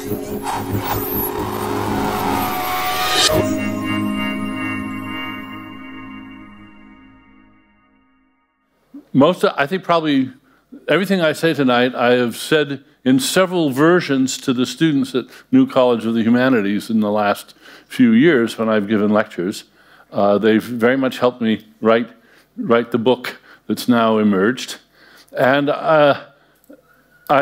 I think probably everything I say tonight, I have said in several versions to the students at New College of the Humanities in the last few years when I've given lectures. They've very much helped me write the book that's now emerged. And I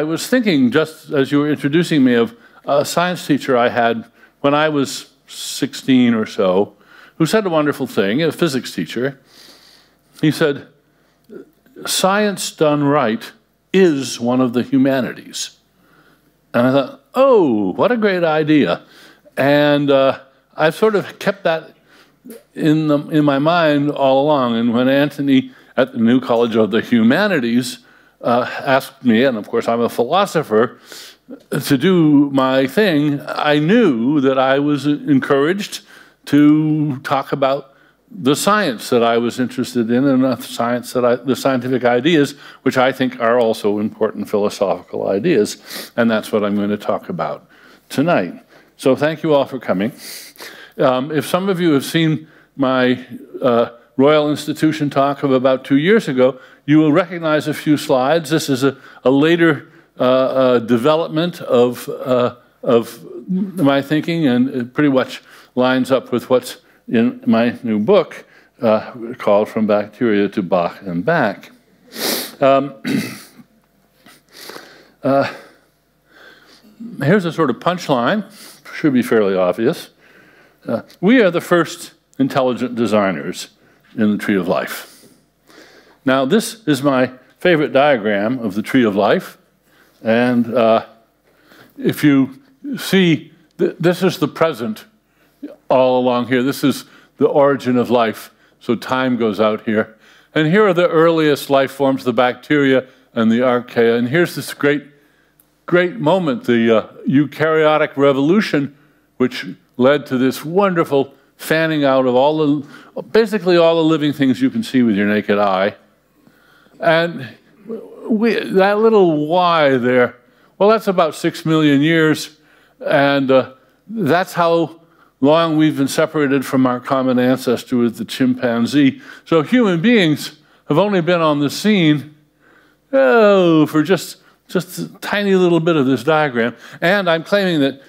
was thinking, just as you were introducing me, of a science teacher I had when I was 16 or so, who said a wonderful thing, a physics teacher. He said, "Science done right is one of the humanities." And I thought, oh, what a great idea. And I've sort of kept that in my mind all along. And when Anthony at the New College of the Humanities asked me, and of course I'm a philosopher, to do my thing, I knew that I was encouraged to talk about the science that I was interested in and the scientific ideas, which I think are also important philosophical ideas. And that's what I'm going to talk about tonight. So thank you all for coming. If some of you have seen my Royal Institution talk of about 2 years ago, you will recognize a few slides. This is a later development of my thinking, and it pretty much lines up with what's in my new book called From Bacteria to Bach and Back. Here's a sort of punchline, should be fairly obvious. We are the first intelligent designers in the Tree of Life. Now, this is my favorite diagram of the Tree of Life. And if you see, this is the present all along here. This is the origin of life. So time goes out here. And here are the earliest life forms, the bacteria and the archaea. And here's this great moment, the eukaryotic revolution, which led to this wonderful fanning out of basically all the living things you can see with your naked eye. And that little Y there, well, that's about 6 million years. And that's how long we've been separated from our common ancestor with the chimpanzee. So human beings have only been on the scene, for just a tiny little bit of this diagram. And I'm claiming that,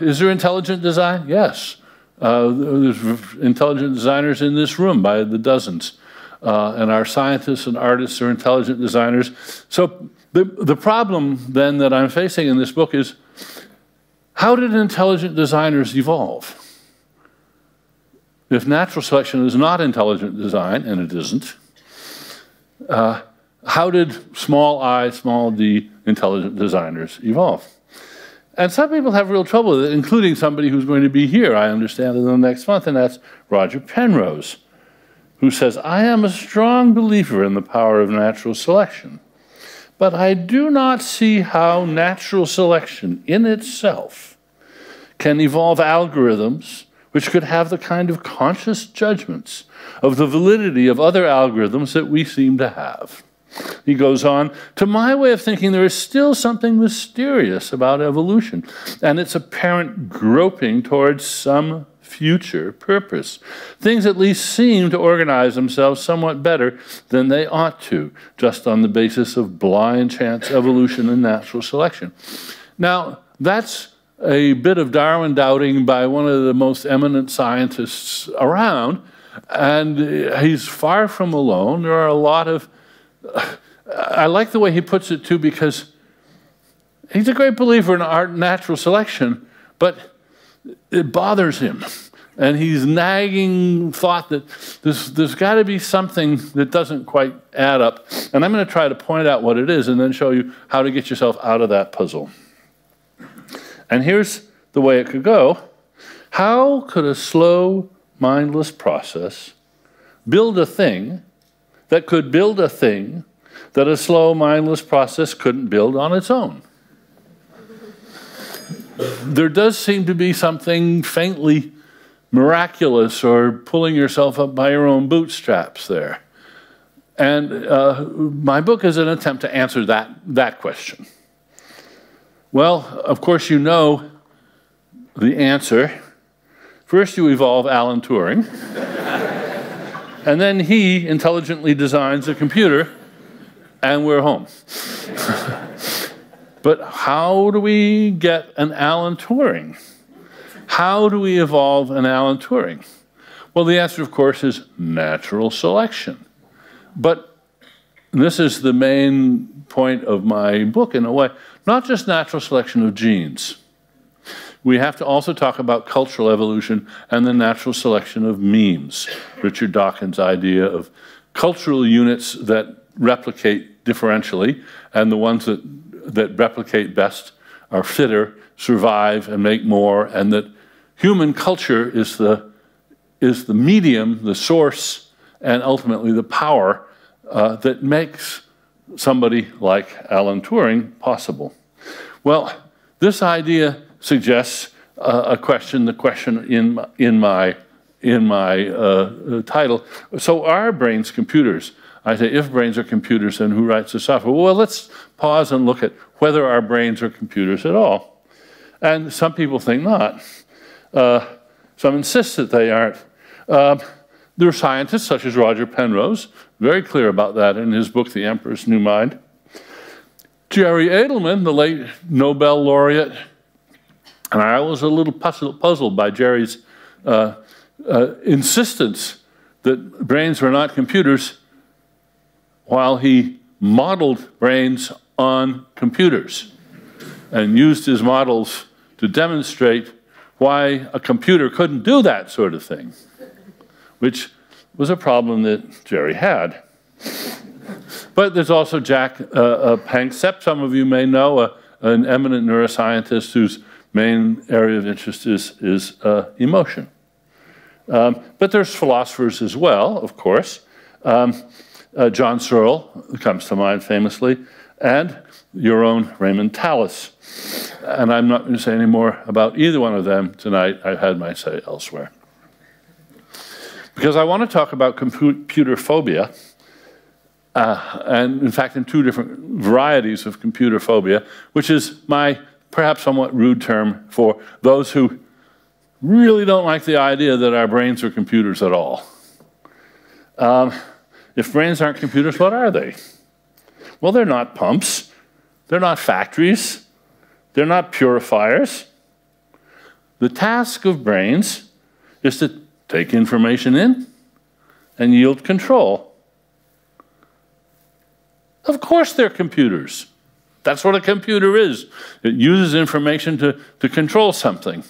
is there intelligent design? Yes. There's intelligent designers in this room by the dozens. And our scientists and artists are intelligent designers. So the problem then that I'm facing in this book is, how did intelligent designers evolve? If natural selection is not intelligent design, and it isn't, how did small I, small d intelligent designers evolve? And some people have real trouble with it, including somebody who's going to be here, I understand, in the next month, and that's Roger Penrose, who says, "I am a strong believer in the power of natural selection, but I do not see how natural selection in itself can evolve algorithms which could have the kind of conscious judgments of the validity of other algorithms that we seem to have." He goes on, "To my way of thinking, there is still something mysterious about evolution and its apparent groping towards some future purpose. Things at least seem to organize themselves somewhat better than they ought to, just on the basis of blind chance evolution and natural selection." Now, that's a bit of Darwin doubting by one of the most eminent scientists around, and he's far from alone. There are a lot of... I like the way he puts it, too, because he's a great believer in art and natural selection, but it bothers him. And he's nagging thought that there's got to be something that doesn't quite add up. And I'm going to try to point out what it is and then show you how to get yourself out of that puzzle. And here's the way it could go. How could a slow, mindless process build a thing that could build a thing that a slow, mindless process couldn't build on its own? There does seem to be something faintly miraculous or pulling yourself up by your own bootstraps there. And my book is an attempt to answer that question. Well, of course you know the answer. First you evolve Alan Turing, and then he intelligently designs a computer, and we're home. But how do we get an Alan Turing? How do we evolve an Alan Turing? Well, the answer, of course, is natural selection. But this is the main point of my book, in a way, not just natural selection of genes. We have to also talk about cultural evolution and the natural selection of memes. Richard Dawkins' idea of cultural units that replicate differentially, and the ones that replicate best are fitter, survive, and make more, and that human culture is the medium, the source, and ultimately the power that makes somebody like Alan Turing possible. Well, this idea suggests the question in my title. So are brains computers? I say, if brains are computers, then who writes the software? Well, let's pause and look at whether our brains are computers at all. And some people think not. Some insist that they aren't. There are scientists such as Roger Penrose, very clear about that in his book, The Emperor's New Mind. Jerry Edelman, the late Nobel laureate, and I was a little puzzled by Jerry's insistence that brains were not computers while he modeled brains on computers and used his models to demonstrate why a computer couldn't do that sort of thing, which was a problem that Jerry had. But there's also Jack Panksepp, some of you may know, an eminent neuroscientist whose main area of interest is emotion. But there's philosophers as well, of course. John Searle comes to mind famously, and your own Raymond Tallis. And I'm not going to say any more about either one of them tonight. I've had my say elsewhere. Because I want to talk about computer phobia, and in fact in two different varieties of computer phobia, which is my perhaps somewhat rude term for those who really don't like the idea that our brains are computers at all. If brains aren't computers, what are they? Well, they're not pumps. They're not factories. They're not purifiers. The task of brains is to take information in and yield control. Of course they're computers. That's what a computer is. It uses information to control something.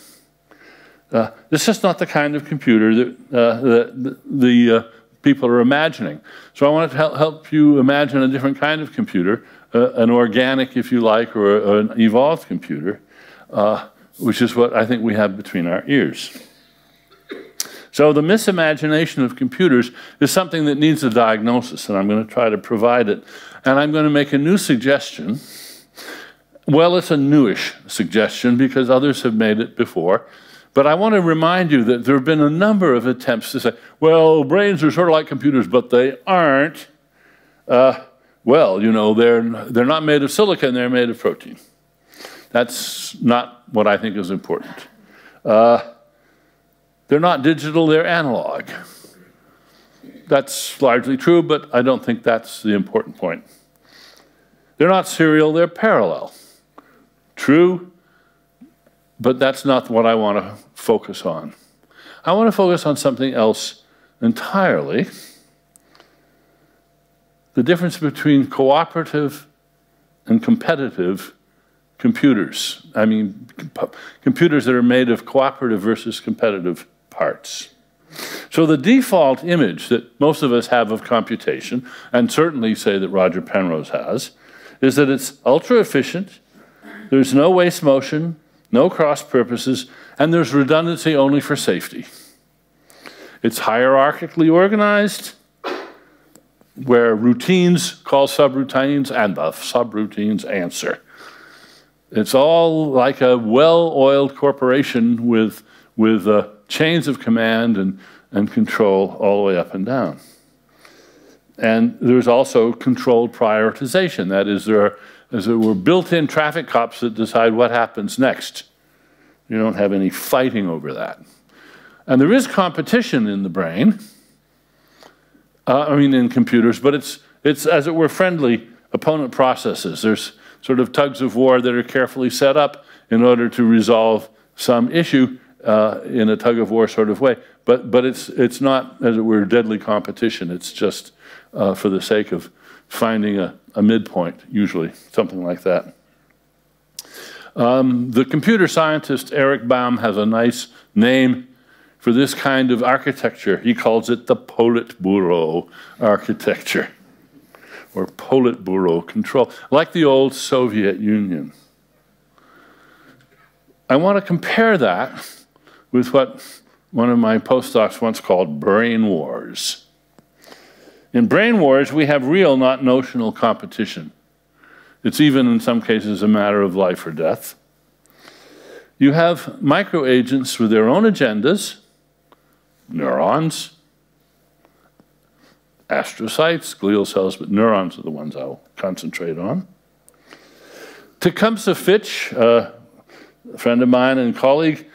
This is not the kind of computer that the people are imagining. So I want to help you imagine a different kind of computer, an organic, if you like, or an evolved computer, which is what I think we have between our ears. So the misimagination of computers is something that needs a diagnosis, and I'm going to try to provide it. And I'm going to make a new suggestion. Well, it's a newish suggestion because others have made it before. But I want to remind you that there have been a number of attempts to say, well, brains are sort of like computers, but they aren't. Well, you know, they're not made of silicon, they're made of protein. That's not what I think is important. They're not digital, they're analog. That's largely true, but I don't think that's the important point. They're not serial, they're parallel. True, but that's not what I want to focus on. I want to focus on something else entirely. The difference between cooperative and competitive computers. I mean, computers that are made of cooperative versus competitive parts. So the default image that most of us have of computation, and certainly say that Roger Penrose has, is that it's ultra efficient, there's no waste motion, no cross purposes, and there's redundancy only for safety. It's hierarchically organized, where routines call subroutines, and the subroutines answer. It's all like a well-oiled corporation with chains of command and control all the way up and down. And there's also controlled prioritization. That is, there as it were, built-in traffic cops that decide what happens next. You don't have any fighting over that. And there is competition in the brain, in computers, but it's, as it were, friendly opponent processes. There's sort of tugs of war that are carefully set up in order to resolve some issue in a tug of war sort of way. But it's not, as it were, deadly competition. It's just for the sake of finding a midpoint, usually, something like that. The computer scientist Eric Baum has a nice name for this kind of architecture. He calls it the Politburo architecture, or Politburo control, like the old Soviet Union. I want to compare that with what one of my postdocs once called brain wars. In brain wars, we have real, not notional competition. It's even, in some cases, a matter of life or death. You have microagents with their own agendas, neurons, astrocytes, glial cells, but neurons are the ones I'll concentrate on. Tecumseh Fitch, a friend of mine and colleague,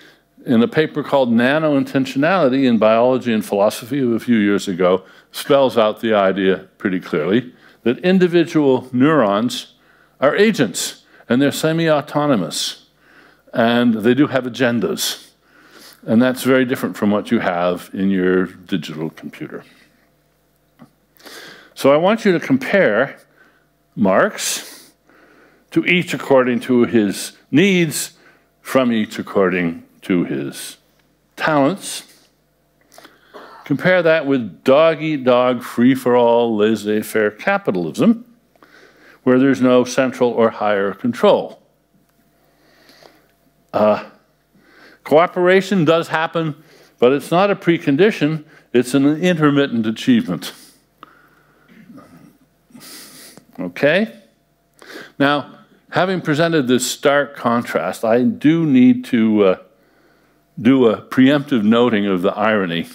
in a paper called Nano-Intentionality in Biology and Philosophy of a few years ago, spells out the idea pretty clearly that individual neurons are agents, and they're semi-autonomous, and they do have agendas. And that's very different from what you have in your digital computer. So I want you to compare Marx to each according to his needs, from each according to his talents. Compare that with dog-eat-dog, free-for-all, laissez-faire capitalism, where there's no central or higher control. Cooperation does happen, but it's not a precondition, it's an intermittent achievement. Okay? Now, having presented this stark contrast, I do need to do a preemptive noting of the irony,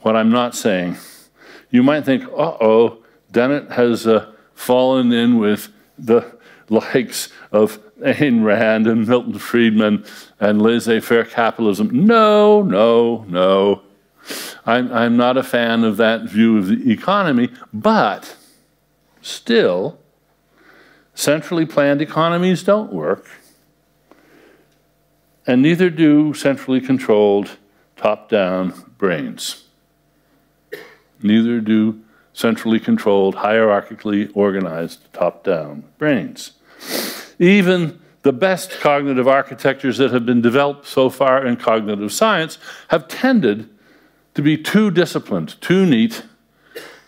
what I'm not saying. You might think, uh-oh, Dennett has fallen in with the likes of Ayn Rand and Milton Friedman and laissez-faire capitalism. No, no, no. I'm not a fan of that view of the economy, but still, centrally planned economies don't work, and neither do centrally controlled top-down brains. Neither do centrally controlled, hierarchically organized top-down brains. Even the best cognitive architectures that have been developed so far in cognitive science have tended to be too disciplined, too neat,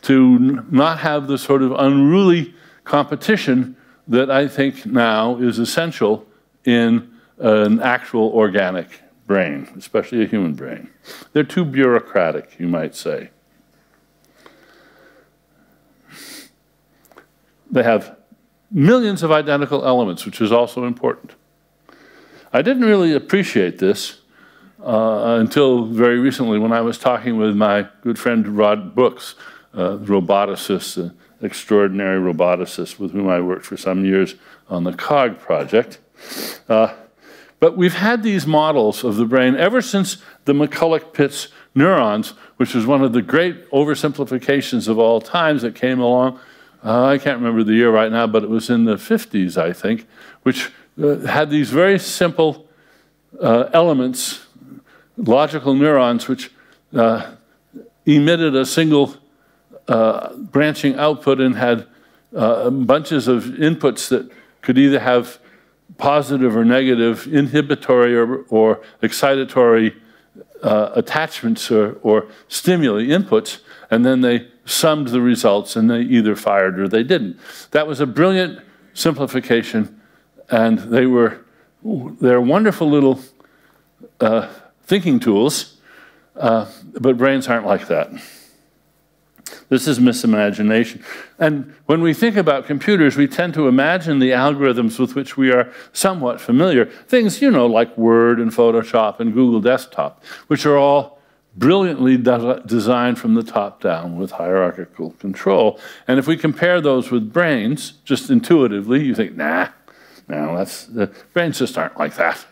to not have the sort of unruly competition that I think now is essential in an actual organic brain, especially a human brain. They're too bureaucratic, you might say. They have millions of identical elements, which is also important. I didn't really appreciate this until very recently when I was talking with my good friend Rod Brooks, roboticist, extraordinary roboticist with whom I worked for some years on the COG project. But we've had these models of the brain ever since the McCulloch-Pitts neurons, which was one of the great oversimplifications of all times that came along. I can't remember the year right now, but it was in the 50s, I think, which had these very simple elements, logical neurons, which emitted a single branching output and had bunches of inputs that could either have positive or negative inhibitory or excitatory attachments or stimuli inputs, and then they summed the results and they either fired or they didn't. That was a brilliant simplification, and they're wonderful little thinking tools, but brains aren't like that. This is misimagination. And when we think about computers, we tend to imagine the algorithms with which we are somewhat familiar. Things, you know, like Word and Photoshop and Google Desktop, which are all brilliantly designed from the top down with hierarchical control. And if we compare those with brains, just intuitively, you think, nah, no, the brains just aren't like that.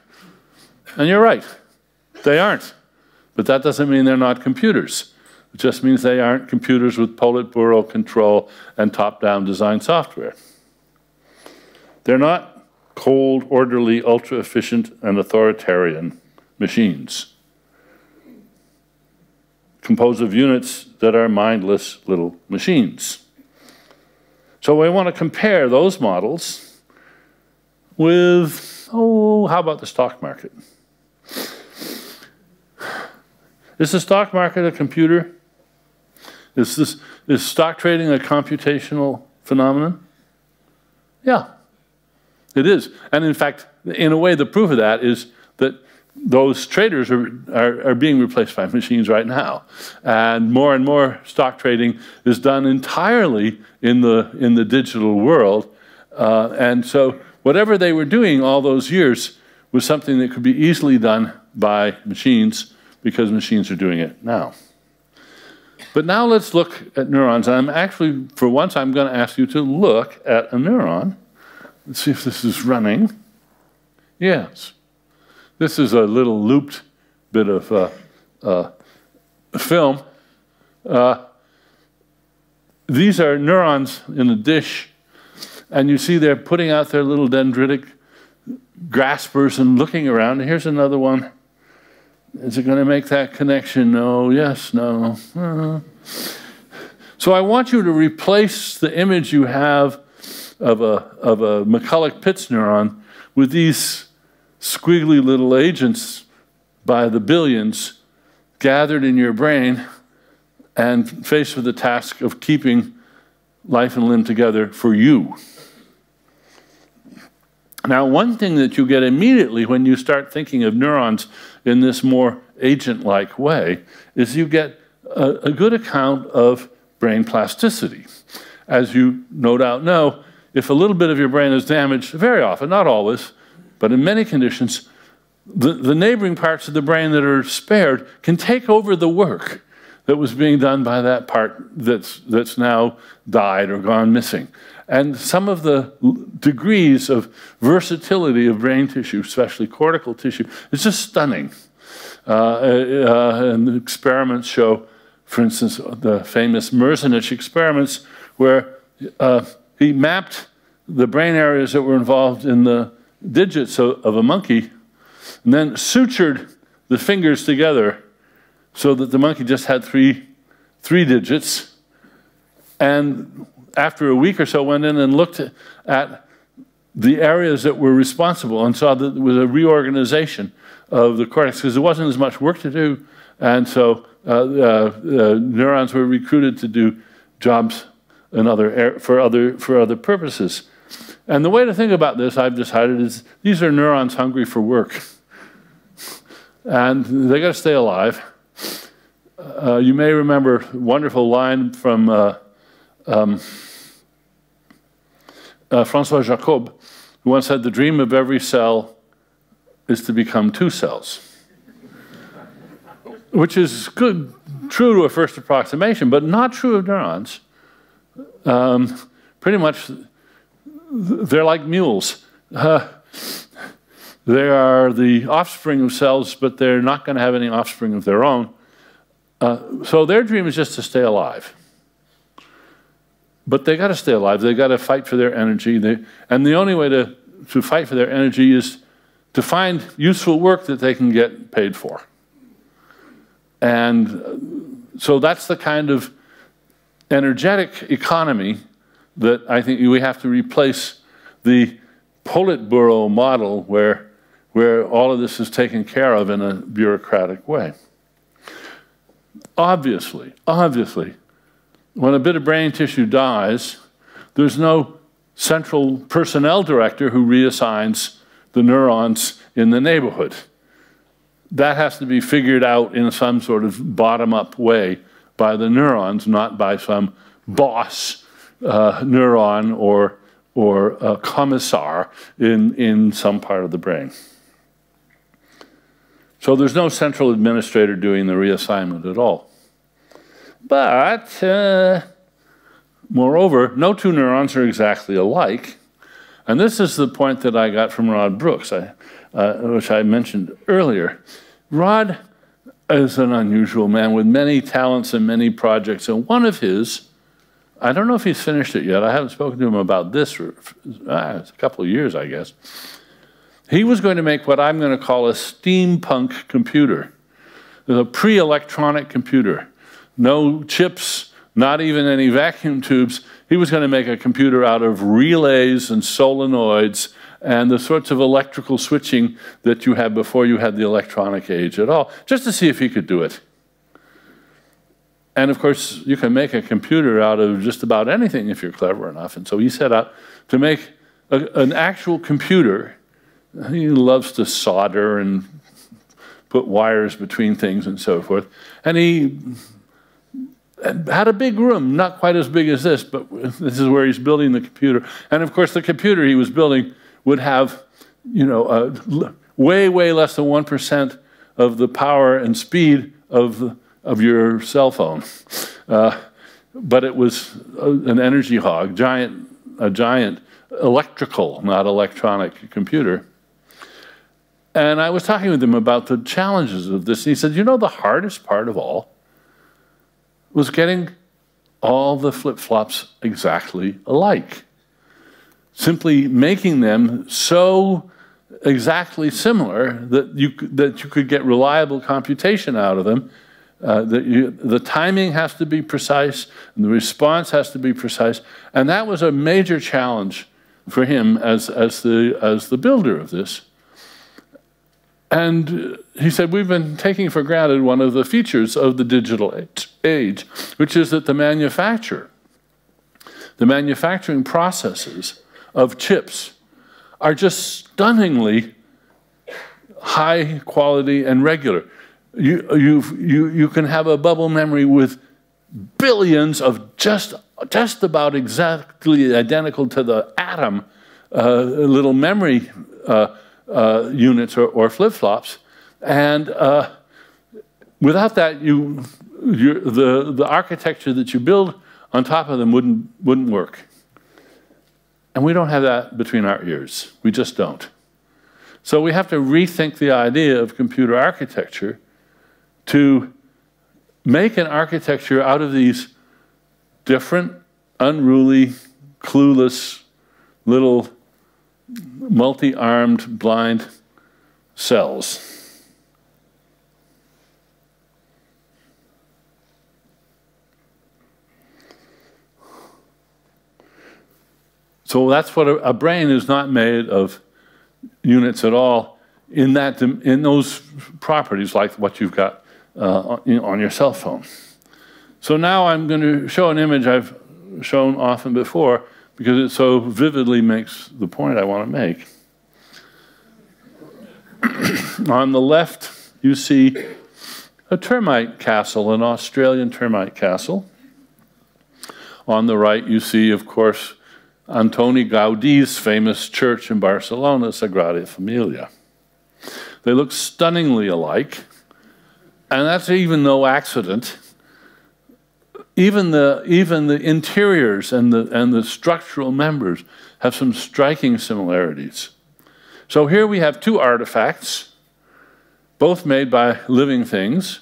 And you're right, they aren't. But that doesn't mean they're not computers. It just means they aren't computers with Politburo control and top-down design software. They're not cold, orderly, ultra-efficient, and authoritarian machines, composed of units that are mindless little machines. So we want to compare those models with, oh, how about the stock market? Is the stock market a computer? Is stock trading a computational phenomenon? Yeah, it is. And in fact, in a way, the proof of that is that those traders are being replaced by machines right now. And more stock trading is done entirely in the digital world. And so whatever they were doing all those years was something that could be easily done by machines, because machines are doing it now. But now let's look at neurons. And I'm actually, for once, I'm going to ask you to look at a neuron. Let's see if this is running. Yes. This is a little looped bit of film. These are neurons in a dish, and you see they're putting out their little dendritic graspers and looking around. Here's another one. Is it going to make that connection? No, yes, no. So I want you to replace the image you have of a McCulloch-Pitts neuron with these squiggly little agents by the billions gathered in your brain and faced with the task of keeping life and limb together for you. Now, one thing that you get immediately when you start thinking of neurons in this more agent-like way is you get a good account of brain plasticity. As you no doubt know, if a little bit of your brain is damaged, very often, not always, but in many conditions, the neighboring parts of the brain that are spared can take over the work that was being done by that part that's now died or gone missing. And some of the degrees of versatility of brain tissue, especially cortical tissue, is just stunning. And the experiments show, for instance, the famous Merzenich experiments, where he mapped the brain areas that were involved in the digits of a monkey, and then sutured the fingers together so that the monkey just had three digits. And after a week or so, went in and looked at the areas that were responsible and saw that there was a reorganization of the cortex, because there wasn't as much work to do. And so neurons were recruited to do jobs for other purposes. And the way to think about this, I've decided, is these are neurons hungry for work. And they got to stay alive. You may remember a wonderful line from François Jacob, who once said, "The dream of every cell is to become two cells," which is true to a first approximation, but not true of neurons. Pretty much, they're like mules. They are the offspring of cells, but they're not going to have any offspring of their own. So their dream is just to stay alive. But they got to stay alive. They got to fight for their energy. And the only way to fight for their energy is to find useful work that they can get paid for. And so that's the kind of energetic economy that I think we have to replace the Politburo model where all of this is taken care of in a bureaucratic way. Obviously, when a bit of brain tissue dies, there's no central personnel director who reassigns the neurons in the neighborhood. That has to be figured out in some sort of bottom-up way by the neurons, not by some boss neuron or a commissar in some part of the brain. So there's no central administrator doing the reassignment at all. But, moreover, no two neurons are exactly alike. And this is the point that I got from Rod Brooks, which I mentioned earlier. Rod is an unusual man with many talents and many projects. And one of his, I don't know if he's finished it yet. I haven't spoken to him about this for a couple of years, I guess. He was going to make what I'm going to call a steampunk computer, a pre-electronic computer. No chips, not even any vacuum tubes. He was going to make a computer out of relays and solenoids and the sorts of electrical switching that you had before you had the electronic age at all, just to see if he could do it. And of course, you can make a computer out of just about anything if you're clever enough. And so he set out to make an actual computer. He loves to solder and put wires between things and so forth. And he had a big room, not quite as big as this, but this is where he's building the computer. And of course, the computer he was building would have, you know, way, way less than 1% of the power and speed of your cell phone. But it was an energy hog, a giant electrical, not electronic computer. And I was talking with him about the challenges of this. He said, you know, the hardest part of all was getting all the flip-flops exactly alike. Simply making them so exactly similar that you could get reliable computation out of them. The timing has to be precise, and the response has to be precise. And that was a major challenge for him as the builder of this. And he said, we've been taking for granted one of the features of the digital age, which is that the manufacturing processes of chips are just stunningly high quality and regular. You can have a bubble memory with billions of just about exactly identical to the atom little memory units or flip-flops, and without that, the architecture that you build on top of them wouldn't work. And we don't have that between our ears. We just don't. So we have to rethink the idea of computer architecture to make an architecture out of these different, unruly, clueless, little multi-armed, blind cells. So that's what a brain is not made of units at all in those properties like what you've got on your cell phone. So now I'm going to show an image I've shown often before because it so vividly makes the point I want to make. On the left, you see a termite castle, an Australian termite castle. On the right, you see, of course, Antoni Gaudí's famous church in Barcelona, Sagrada Familia. They look stunningly alike, and that's even no accident. Even the interiors and the structural members have some striking similarities. So here we have two artifacts, both made by living things.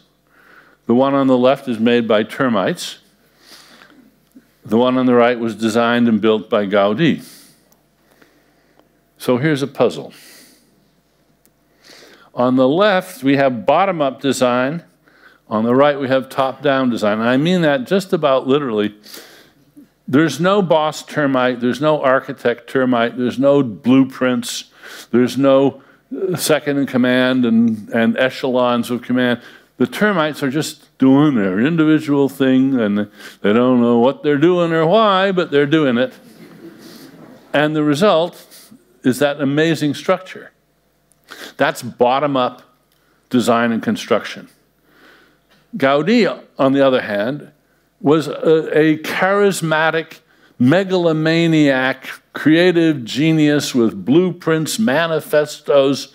The one on the left is made by termites. The one on the right was designed and built by Gaudí. So here's a puzzle. On the left, we have bottom-up design. On the right, we have top-down design. And I mean that just about literally. There's no boss termite. There's no architect termite. There's no blueprints. There's no second in command and echelons of command. The termites are just doing their individual thing, and they don't know what they're doing or why, but they're doing it. And the result is that amazing structure. That's bottom-up design and construction. Gaudí, on the other hand, was a charismatic megalomaniac, creative genius with blueprints, manifestos.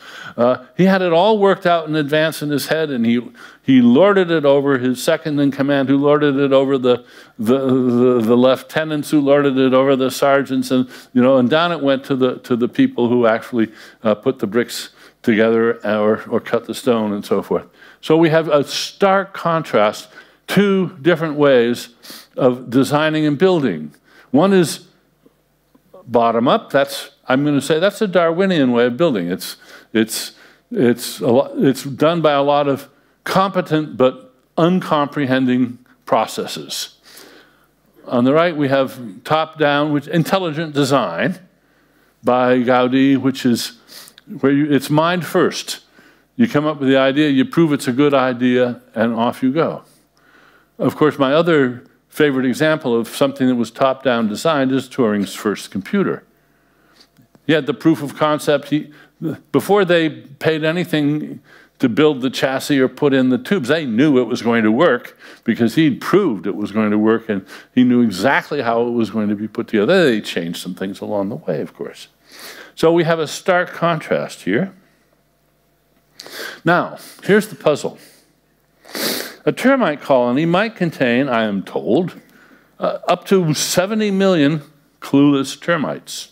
He had it all worked out in advance in his head, and he lorded it over his second in command, who lorded it over the lieutenants, who lorded it over the sergeants, and and down it went to the people who actually put the bricks together or cut the stone and so forth. So we have a stark contrast, two different ways of designing and building. One is bottom up. I'm going to say that's a Darwinian way of building. It's done by a lot of competent but uncomprehending processes. On the right, we have top-down, intelligent design by Gaudí, which is where it's mind first. You come up with the idea, you prove it's a good idea, and off you go. Of course, my other favorite example of something that was top-down designed is Turing's first computer. He had the proof of concept. Before they paid anything to build the chassis or put in the tubes, they knew it was going to work because he'd proved it was going to work, and he knew exactly how it was going to be put together. They changed some things along the way, of course. So we have a stark contrast here. Now, here's the puzzle. A termite colony might contain, I am told, up to 70 million clueless termites.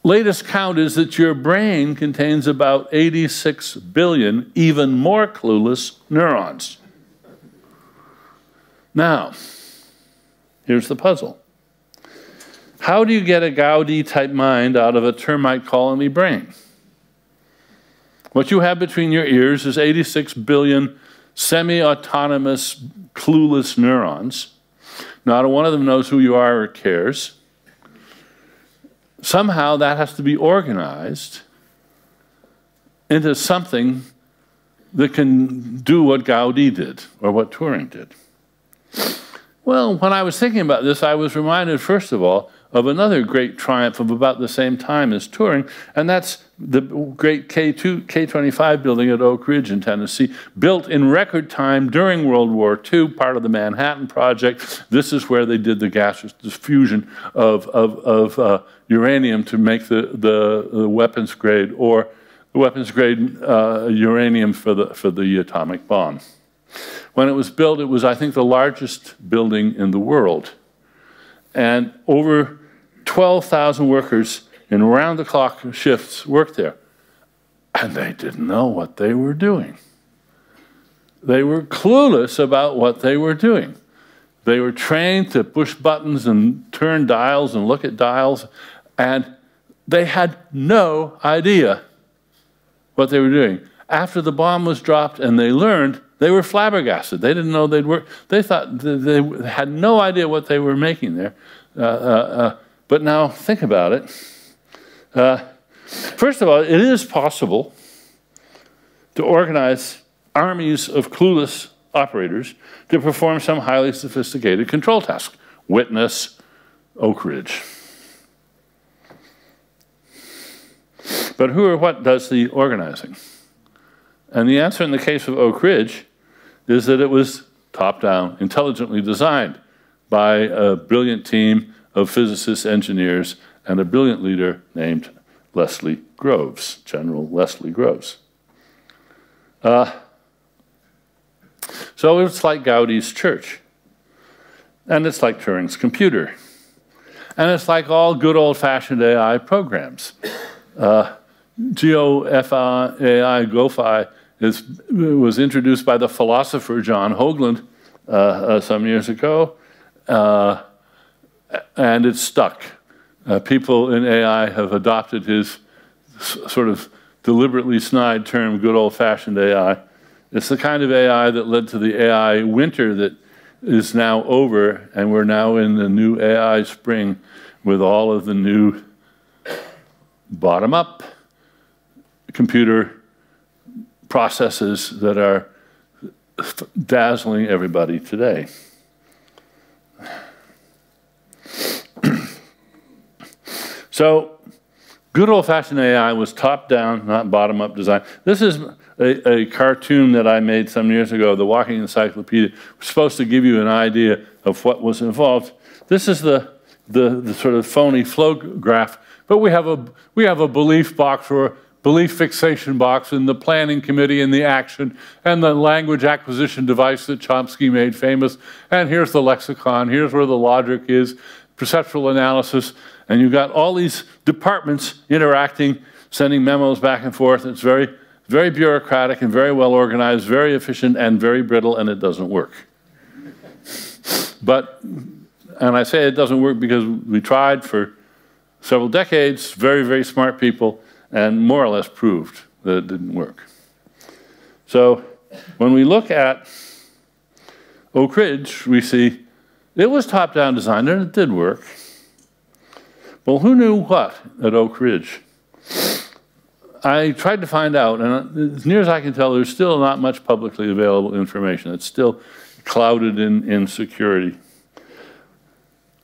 Latest count is that your brain contains about 86 billion, even more clueless neurons. Now, here's the puzzle. How do you get a Gaudí-type mind out of a termite colony brain? What you have between your ears is 86 billion semi-autonomous, clueless neurons. Not one of them knows who you are or cares. Somehow that has to be organized into something that can do what Gaudí did or what Turing did. Well, when I was thinking about this, I was reminded, first of all, of another great triumph of about the same time as Turing, and that's the great K-25 building at Oak Ridge in Tennessee, built in record time during World War II, part of the Manhattan Project. This is where they did the gaseous diffusion of uranium to make the weapons grade, or the weapons grade uranium for the atomic bomb. When it was built, it was, I think, the largest building in the world. And over 12,000 workers in round-the-clock shifts worked there. And they didn't know what they were doing. They were clueless about what they were doing. They were trained to push buttons and turn dials and look at dials, and they had no idea what they were doing. After the bomb was dropped and they learned, they were flabbergasted. They didn't know they'd work. They thought they had no idea what they were making there. But now think about it. First of all, it is possible to organize armies of clueless operators to perform some highly sophisticated control task. Witness Oak Ridge. But who or what does the organizing? And the answer in the case of Oak Ridge is that it was top-down, intelligently designed by a brilliant team of physicists, engineers, and a brilliant leader named Leslie Groves, General Leslie Groves. So it's like Gaudí's church, and it's like Turing's computer, and it's like all good old-fashioned AI programs. GOFI was introduced by the philosopher John Hoagland some years ago, and it's stuck. People in AI have adopted his sort of deliberately snide term, good old-fashioned AI. It's the kind of AI that led to the AI winter that is now over, and we're now in the new AI spring with all of the new bottom-up computer processes that are dazzling everybody today. So Good old-fashioned AI was top-down, not bottom-up design. This is a cartoon that I made some years ago, the Walking Encyclopedia. It was supposed to give you an idea of what was involved. This is the sort of phony flow graph, but we have a belief box or belief fixation box in the planning committee and the action and the language acquisition device that Chomsky made famous. And here's the lexicon, here's where the logic is, perceptual analysis, and you've got all these departments interacting, sending memos back and forth. It's very, very bureaucratic and very well organized, very efficient and very brittle, and it doesn't work. And I say it doesn't work because we tried for several decades, very, very smart people, and more or less proved that it didn't work. So when we look at Oak Ridge, we see it was top-down design, and it did work. Well, who knew what at Oak Ridge? I tried to find out, and as near as I can tell, there's still not much publicly available information. It's still clouded in security.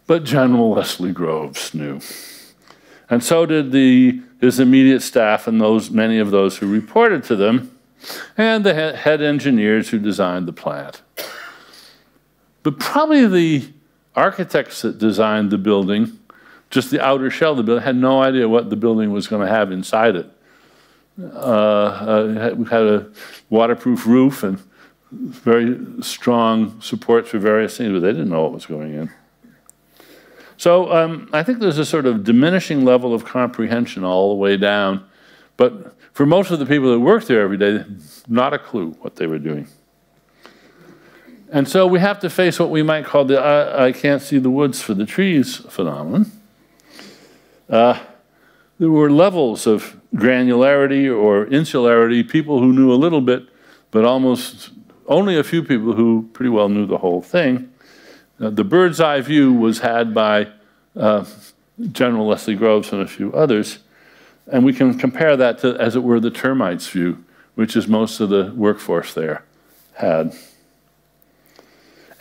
But General Leslie Groves knew. And so did his immediate staff and many of those who reported to them, and the head engineers who designed the plant. But probably the architects that designed the building, just the outer shell of the building, had no idea what the building was going to have inside it. We had a waterproof roof and very strong supports for various things, but they didn't know what was going in. So I think there's a sort of diminishing level of comprehension all the way down, but for most of the people that work there every day, not a clue what they were doing. And so we have to face what we might call the I can't see the woods for the trees phenomenon. There were levels of granularity or insularity, people who knew a little bit, but almost only a few people who pretty well knew the whole thing. The bird's eye view was had by General Leslie Groves and a few others, and we can compare that to, as it were, the termites view, which is most of the workforce there had.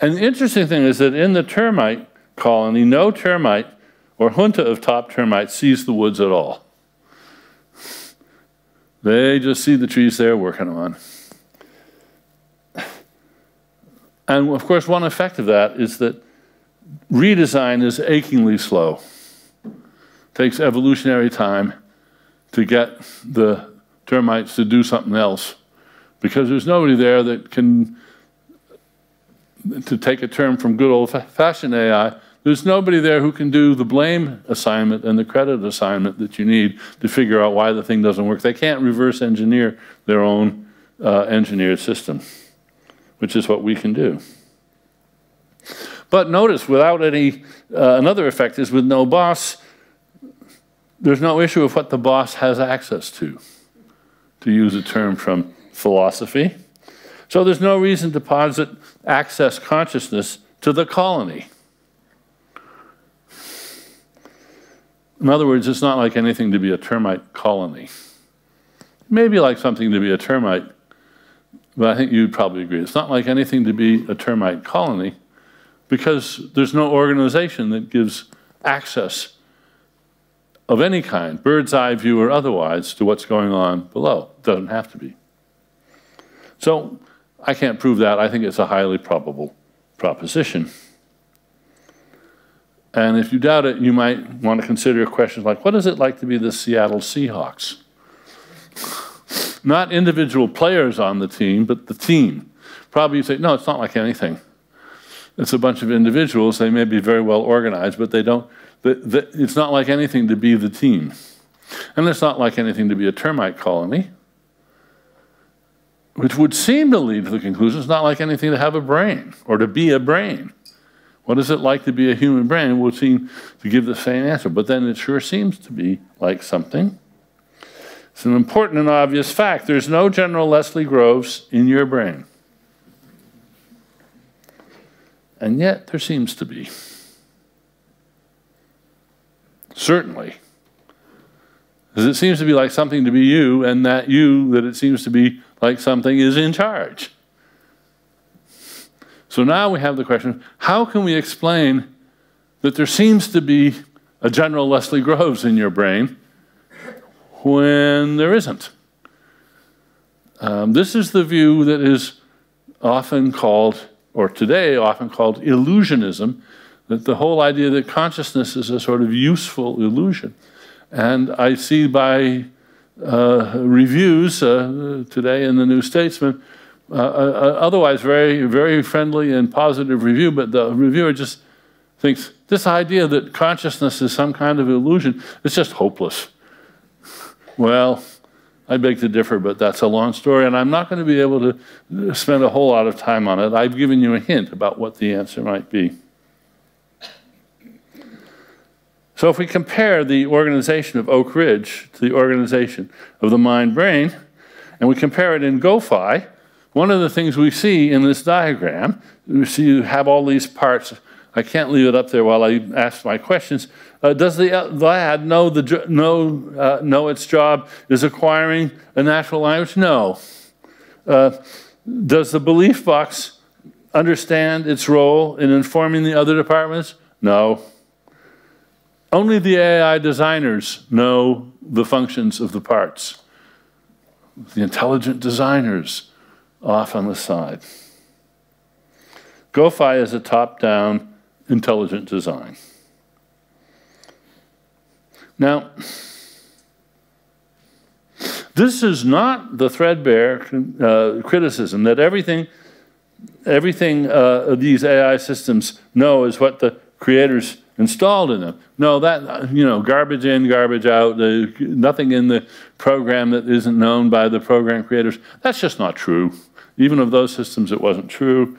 And the interesting thing is that in the termite colony, no termite or junta of top termites sees the woods at all. They just see the trees they're working on. And of course, one effect of that is that redesign is achingly slow. It takes evolutionary time to get the termites to do something else, because there's nobody there that can, to take a term from good old-fashioned AI, there's nobody there who can do the blame assignment and the credit assignment that you need to figure out why the thing doesn't work. They can't reverse engineer their own engineered system, which is what we can do. But notice, without any, another effect is with no boss, there's no issue of what the boss has access to use a term from philosophy. So there's no reason to posit access consciousness to the colony. In other words, it's not like anything to be a termite colony. Maybe like something to be a termite, but I think you'd probably agree. It's not like anything to be a termite colony because there's no organization that gives access of any kind, bird's eye view or otherwise, to what's going on below. It doesn't have to be. So I can't prove that. I think it's a highly probable proposition. And if you doubt it, you might want to consider questions like, what is it like to be the Seattle Seahawks? Not individual players on the team, but the team. Probably you say, no, it's not like anything. It's a bunch of individuals. They may be very well organized, but they don't. It's not like anything to be the team. And it's not like anything to be a termite colony, which would seem to lead to the conclusion it's not like anything to have a brain or to be a brain. What is it like to be a human brain? It would seem to give the same answer, but then it sure seems to be like something. It's an important and obvious fact. There's no General Leslie Groves in your brain. And yet there seems to be. Certainly. Because it seems to be like something to be you, and that you, that it seems to be like something, is in charge. So now we have the question, how can we explain that there seems to be a General Leslie Groves in your brain, when there isn't. This is the view that is often called, or today often called, illusionism, that the whole idea that consciousness is a sort of useful illusion. And I see by reviews today in the New Statesman, otherwise very, very friendly and positive review, but the reviewer just thinks this idea that consciousness is some kind of illusion is just hopeless. Well, I beg to differ, but that's a long story, and I'm not going to be able to spend a whole lot of time on it. I've given you a hint about what the answer might be. So if we compare the organization of Oak Ridge to the organization of the mind-brain, and we compare it in GoFi, one of the things we see in this diagram, we see you have all these parts. I can't leave it up there while I ask my questions. Does the lad know its job is acquiring a natural language? No. Does the belief box understand its role in informing the other departments? No. Only the AI designers know the functions of the parts. The intelligent designers off on the side. GoFi is a top-down intelligent design. Now, this is not the threadbare criticism that everything these AI systems know is what the creators installed in them. No, that, garbage in, garbage out, nothing in the program that isn't known by the program creators. That's just not true. Even of those systems, it wasn't true.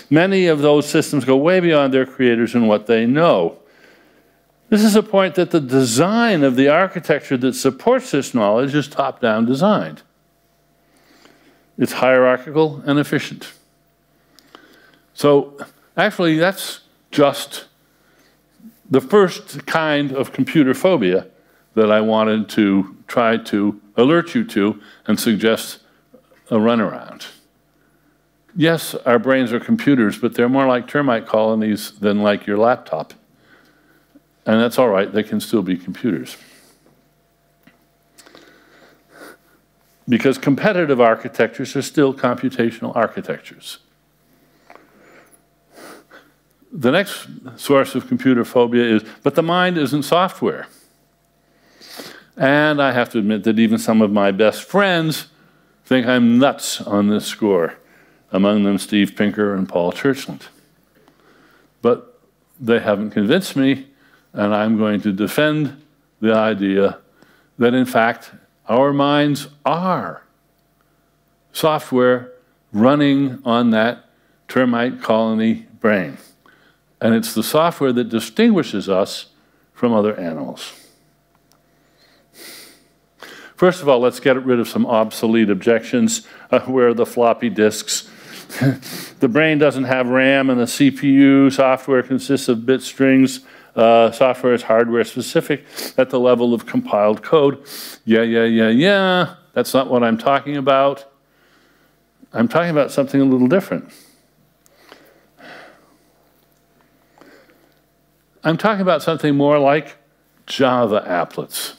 Many of those systems go way beyond their creators and what they know. This is a point that the design of the architecture that supports this knowledge is top-down designed. It's hierarchical and efficient. So actually, that's just the first kind of computer phobia that I wanted to try to alert you to and suggest a runaround. Yes, our brains are computers, but they're more like termite colonies than like your laptop. And that's all right, they can still be computers. Because competitive architectures are still computational architectures. The next source of computer phobia is, but the mind isn't software. And I have to admit that even some of my best friends think I'm nuts on this score. Among them Steve Pinker and Paul Churchland. But they haven't convinced me, and I'm going to defend the idea that in fact our minds are software running on that termite colony brain. And it's the software that distinguishes us from other animals. First of all, let's get rid of some obsolete objections. Where are the floppy disks? The brain doesn't have RAM and a CPU. Software consists of bit strings. Software is hardware specific at the level of compiled code. Yeah. That's not what I'm talking about. I'm talking about something a little different. I'm talking about something more like Java applets.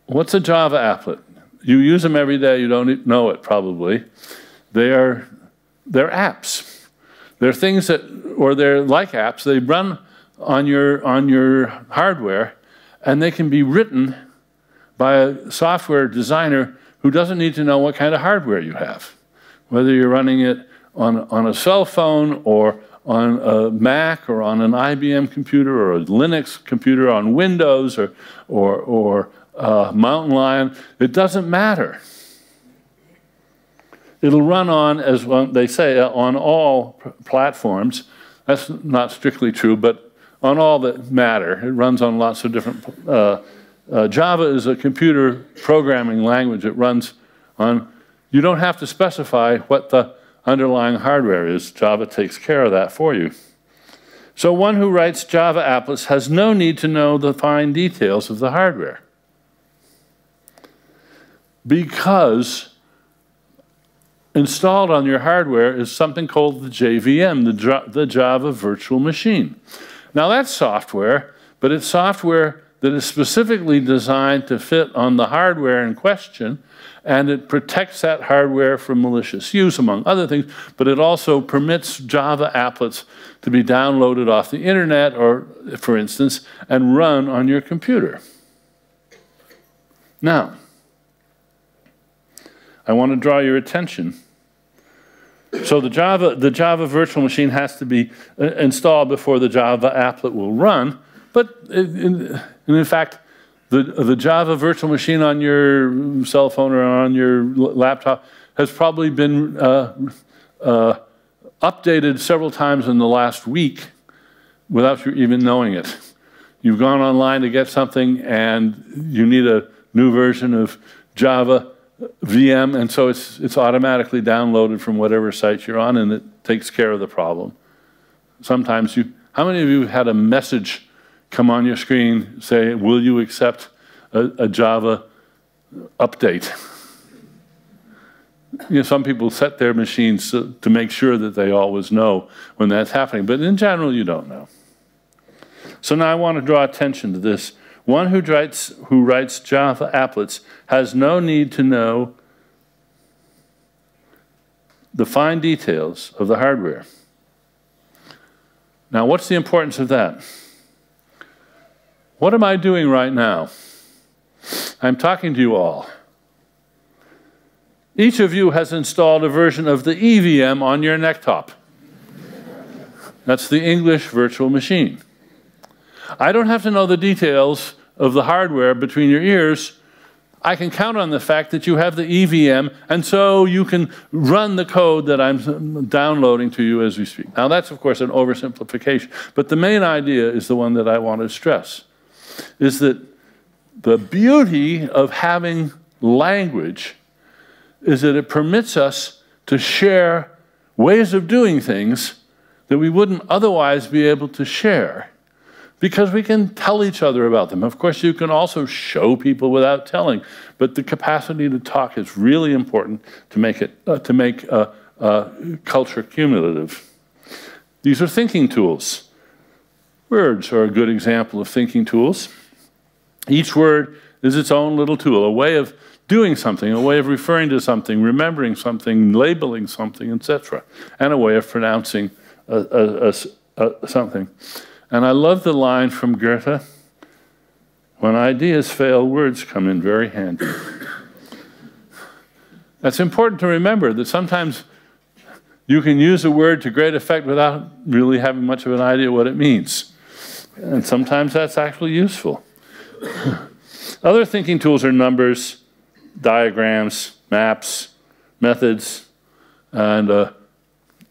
What's a Java applet? You use them every day, you don't know it probably. They're apps. They're things that, or they're like apps, they run on your hardware, and they can be written by a software designer who doesn't need to know what kind of hardware you have. Whether you're running it on a cell phone or on a Mac or on an IBM computer or a Linux computer on Windows or Mountain Lion, it doesn't matter. It'll run on, as they say, on all platforms. That's not strictly true, but on all that matter. It runs on lots of different... Java is a computer programming language. It runs on... You don't have to specify what the underlying hardware is. Java takes care of that for you. So one who writes Java applets has no need to know the fine details of the hardware. Because installed on your hardware is something called the JVM, the Java Virtual Machine. Now that's software, but it's software that is specifically designed to fit on the hardware in question, and it protects that hardware from malicious use, among other things, but it also permits Java applets to be downloaded off the internet, or, for instance, and run on your computer. Now, I want to draw your attention. So the Java virtual machine has to be installed before the Java applet will run, but in fact, the Java virtual machine on your cell phone or on your laptop has probably been updated several times in the last week without you even knowing it. You've gone online to get something and you need a new version of Java VM, and so it's automatically downloaded from whatever site you're on, and it takes care of the problem. Sometimes how many of you had a message come on your screen say, will you accept a Java update? You know, some people set their machines to make sure that they always know when that's happening, but in general, you don't know. So now I want to draw attention to this. One who writes Java applets has no need to know the fine details of the hardware. Now, what's the importance of that? What am I doing right now? I'm talking to you all. Each of you has installed a version of the EVM on your necktop. That's the English virtual machine. I don't have to know the details of the hardware between your ears. I can count on the fact that you have the EVM, and so you can run the code that I'm downloading to you as we speak. Now, that's, of course, an oversimplification, but the main idea is the one that I want to stress, is that the beauty of having language is that it permits us to share ways of doing things that we wouldn't otherwise be able to share, because we can tell each other about them. Of course, you can also show people without telling, but the capacity to talk is really important to make culture cumulative. These are thinking tools. Words are a good example of thinking tools. Each word is its own little tool, a way of doing something, a way of referring to something, remembering something, labeling something, etc., and a way of pronouncing something. And I love the line from Goethe, when ideas fail, words come in very handy. That's important to remember, that sometimes you can use a word to great effect without really having much of an idea what it means. And sometimes that's actually useful. Other thinking tools are numbers, diagrams, maps, methods, and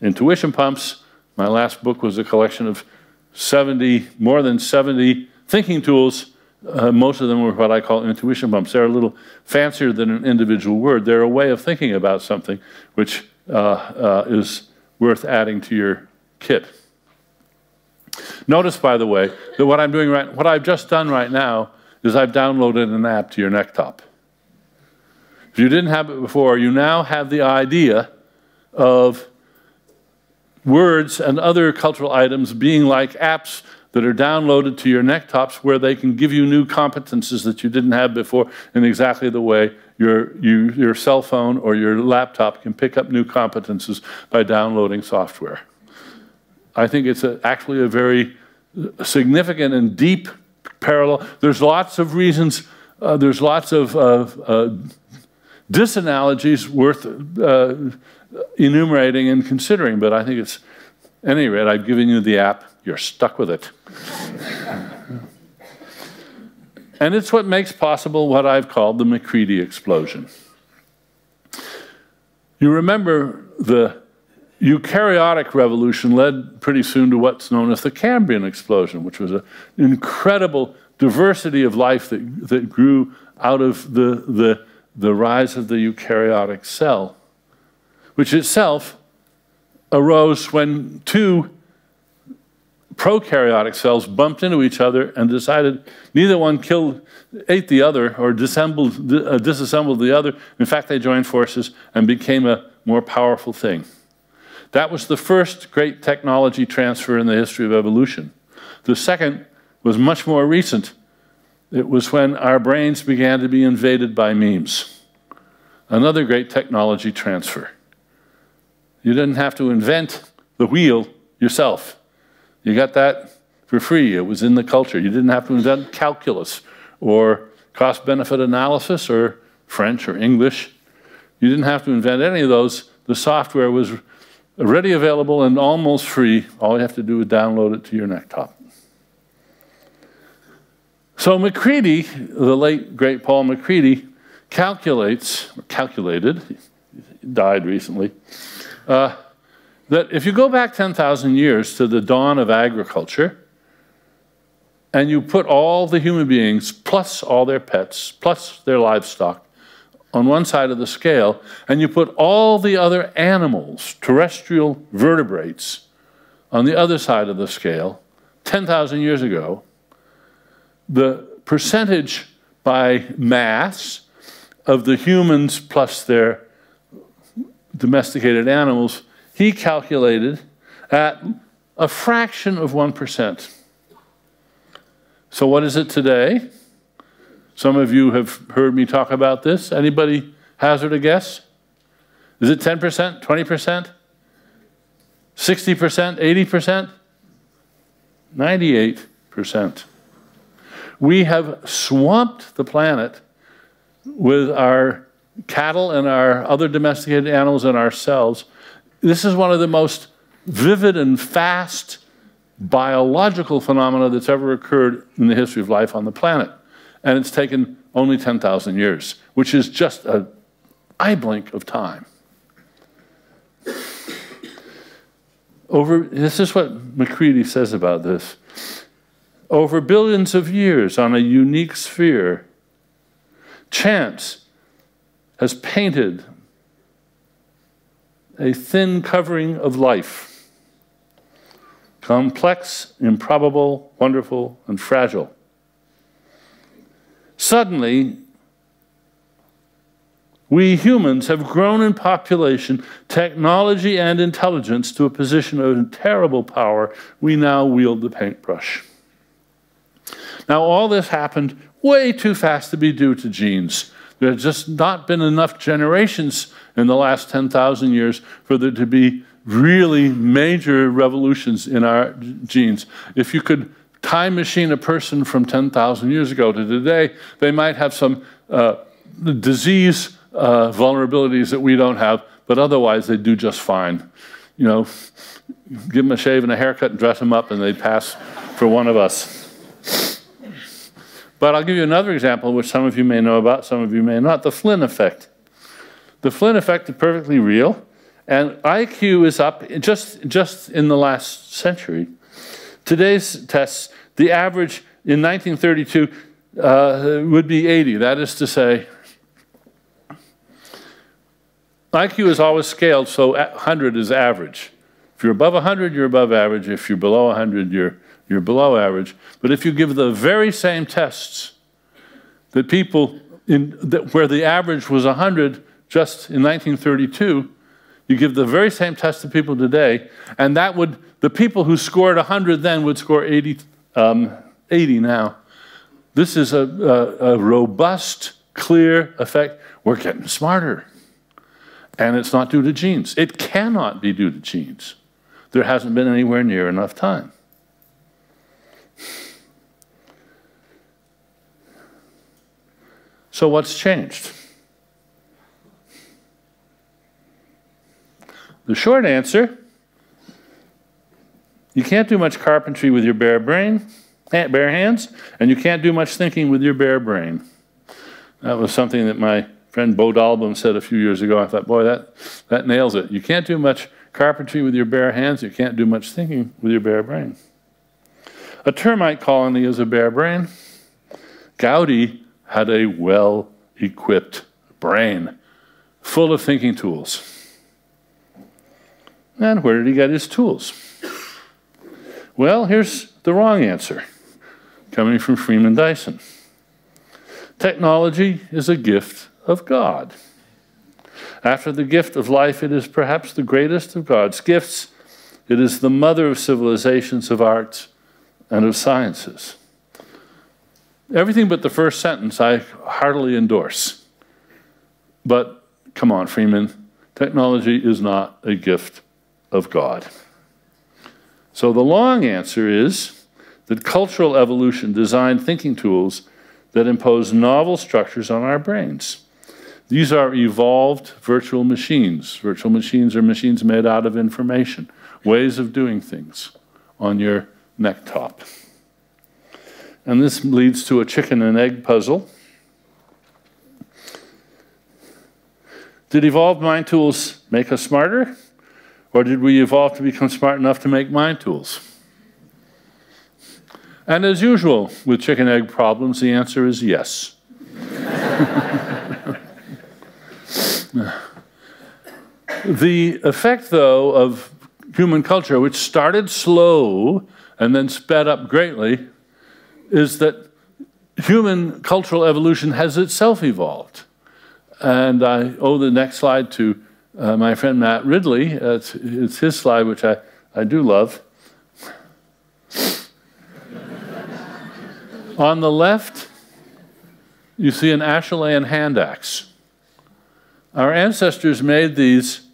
intuition pumps. My last book was a collection of more than 70 thinking tools. Most of them were what I call intuition pumps. They're a little fancier than an individual word. They're a way of thinking about something which is worth adding to your kit. Notice, by the way, that what I've just done right now is I've downloaded an app to your necktop. If you didn't have it before, you now have the idea of words and other cultural items being like apps that are downloaded to your necktops, where they can give you new competences that you didn't have before in exactly the way your cell phone or your laptop can pick up new competences by downloading software. I think it's actually a very significant and deep parallel. There's lots of reasons, there's lots of disanalogies worth enumerating and considering, but I think it's, at any rate, I've given you the app, you're stuck with it. And it's what makes possible what I've called the MacCready Explosion. You remember the eukaryotic revolution led pretty soon to what's known as the Cambrian explosion, which was an incredible diversity of life that grew out of the rise of the eukaryotic cell, which itself arose when two prokaryotic cells bumped into each other and decided neither one ate the other or disassembled the other. In fact, they joined forces and became a more powerful thing. That was the first great technology transfer in the history of evolution. The second was much more recent. It was when our brains began to be invaded by memes. Another great technology transfer. You didn't have to invent the wheel yourself. You got that for free. It was in the culture. You didn't have to invent calculus or cost-benefit analysis or French or English. You didn't have to invent any of those. The software was already available and almost free. All you have to do is download it to your desktop. So MacCready, the late, great Paul MacCready, calculated, he died recently, that if you go back 10,000 years to the dawn of agriculture, and you put all the human beings, plus all their pets, plus their livestock, on one side of the scale, and you put all the other animals, terrestrial vertebrates, on the other side of the scale, 10,000 years ago, the percentage by mass of the humans plus their domesticated animals, he calculated at a fraction of 1%. So what is it today? Some of you have heard me talk about this. Anybody hazard a guess? Is it 10%, 20%, 60%, 80%? 98%. We have swamped the planet with our cattle and our other domesticated animals and ourselves. This is one of the most vivid and fast biological phenomena that's ever occurred in the history of life on the planet. And it's taken only 10,000 years, which is just an eye blink of time. This is what MacCready says about this. Over billions of years on a unique sphere, chance has painted a thin covering of life, complex, improbable, wonderful, and fragile. Suddenly, we humans have grown in population, technology, and intelligence to a position of terrible power. We now wield the paintbrush. Now, all this happened way too fast to be due to genes. There has just not been enough generations in the last 10,000 years for there to be really major revolutions in our genes. If you could time machine a person from 10,000 years ago to today, they might have some disease vulnerabilities that we don't have, but otherwise they do just fine. You know, give them a shave and a haircut and dress them up and they'd pass for one of us. But I'll give you another example, which some of you may know about, some of you may not, the Flynn effect. The Flynn effect is perfectly real, and IQ is up just in the last century. Today's tests, the average in 1932 would be 80. That is to say, IQ is always scaled, so 100 is average. If you're above 100, you're above average. If you're below 100, you're below average. But if you give the very same tests that people, where the average was 100 just in 1932, you give the very same test to people today, and that would, the people who scored 100 then would score 80 now. This is a robust, clear effect. We're getting smarter. And it's not due to genes. It cannot be due to genes. There hasn't been anywhere near enough time. So what's changed? The short answer, you can't do much carpentry with your bare hands, and you can't do much thinking with your bare brain. That was something that my friend Bo Dalbum said a few years ago. I thought, boy, that nails it. You can't do much carpentry with your bare hands. You can't do much thinking with your bare brain. A termite colony is a bare brain. Gaudí had a well-equipped brain full of thinking tools. And where did he get his tools? Well, here's the wrong answer, coming from Freeman Dyson. Technology is a gift of God. After the gift of life, it is perhaps the greatest of God's gifts. It is the mother of civilizations, of arts, and of sciences. Everything but the first sentence I heartily endorse. But come on, Freeman, technology is not a gift of God. So the long answer is that cultural evolution designed thinking tools that impose novel structures on our brains. These are evolved virtual machines. Virtual machines are machines made out of information, ways of doing things on your neck top. And this leads to a chicken and egg puzzle. Did evolved mind tools make us smarter? Or did we evolve to become smart enough to make mind tools? And as usual with chicken egg problems, the answer is yes. The effect, though, of human culture, which started slow and then sped up greatly, is that human cultural evolution has itself evolved. And I owe the next slide to my friend Matt Ridley. It's his slide, which I do love. On the left, you see an Acheulean hand axe. Our ancestors made these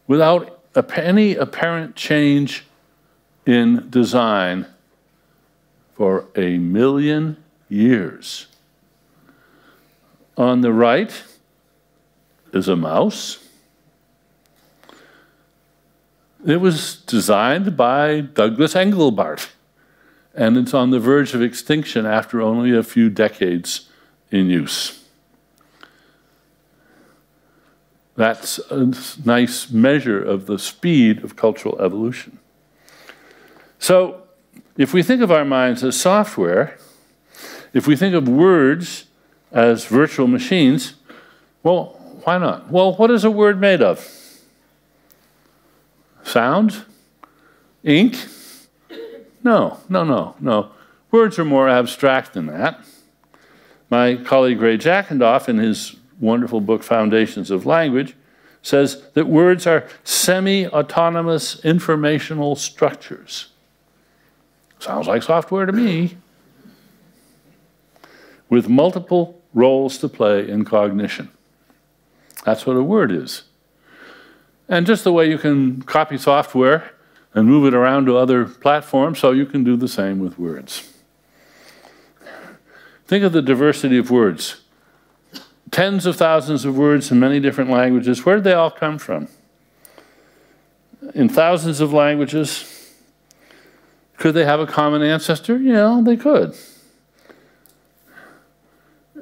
without any apparent change in design for 1,000,000 years. On the right is a mouse. It was designed by Douglas Engelbart, and it's on the verge of extinction after only a few decades in use. That's a nice measure of the speed of cultural evolution. So, if we think of our minds as software, if we think of words as virtual machines, well, why not? Well, what is a word made of? Sound? Ink? No. Words are more abstract than that. My colleague Ray Jackendoff, in his wonderful book, Foundations of Language, says that words are semi-autonomous informational structures. Sounds like software to me. With multiple roles to play in cognition. That's what a word is. And just the way you can copy software and move it around to other platforms, so you can do the same with words. Think of the diversity of words. Tens of thousands of words in many different languages. Where did they all come from? In thousands of languages. Could they have a common ancestor? Yeah, they could.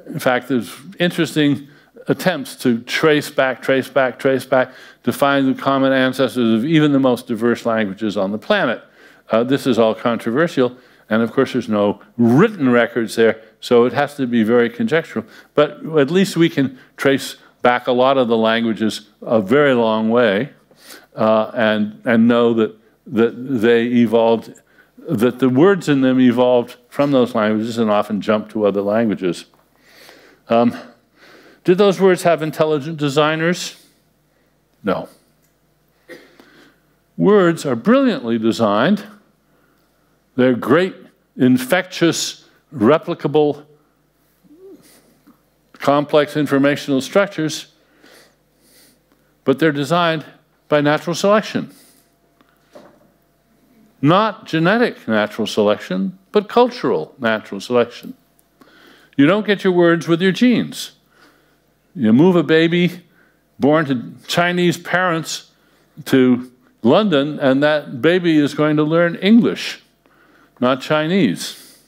In fact, there's interesting attempts to trace back to find the common ancestors of even the most diverse languages on the planet. This is all controversial, and of course there's no written records there, so it has to be very conjectural. But at least we can trace back a lot of the languages a very long way, and know that they evolved, that the words in them evolved from those languages and often jumped to other languages. Did those words have intelligent designers? No. Words are brilliantly designed. They're great, infectious, replicable, complex informational structures, but they're designed by natural selection. Not genetic natural selection, but cultural natural selection. You don't get your words with your genes. You move a baby born to Chinese parents to London, and that baby is going to learn English, not Chinese.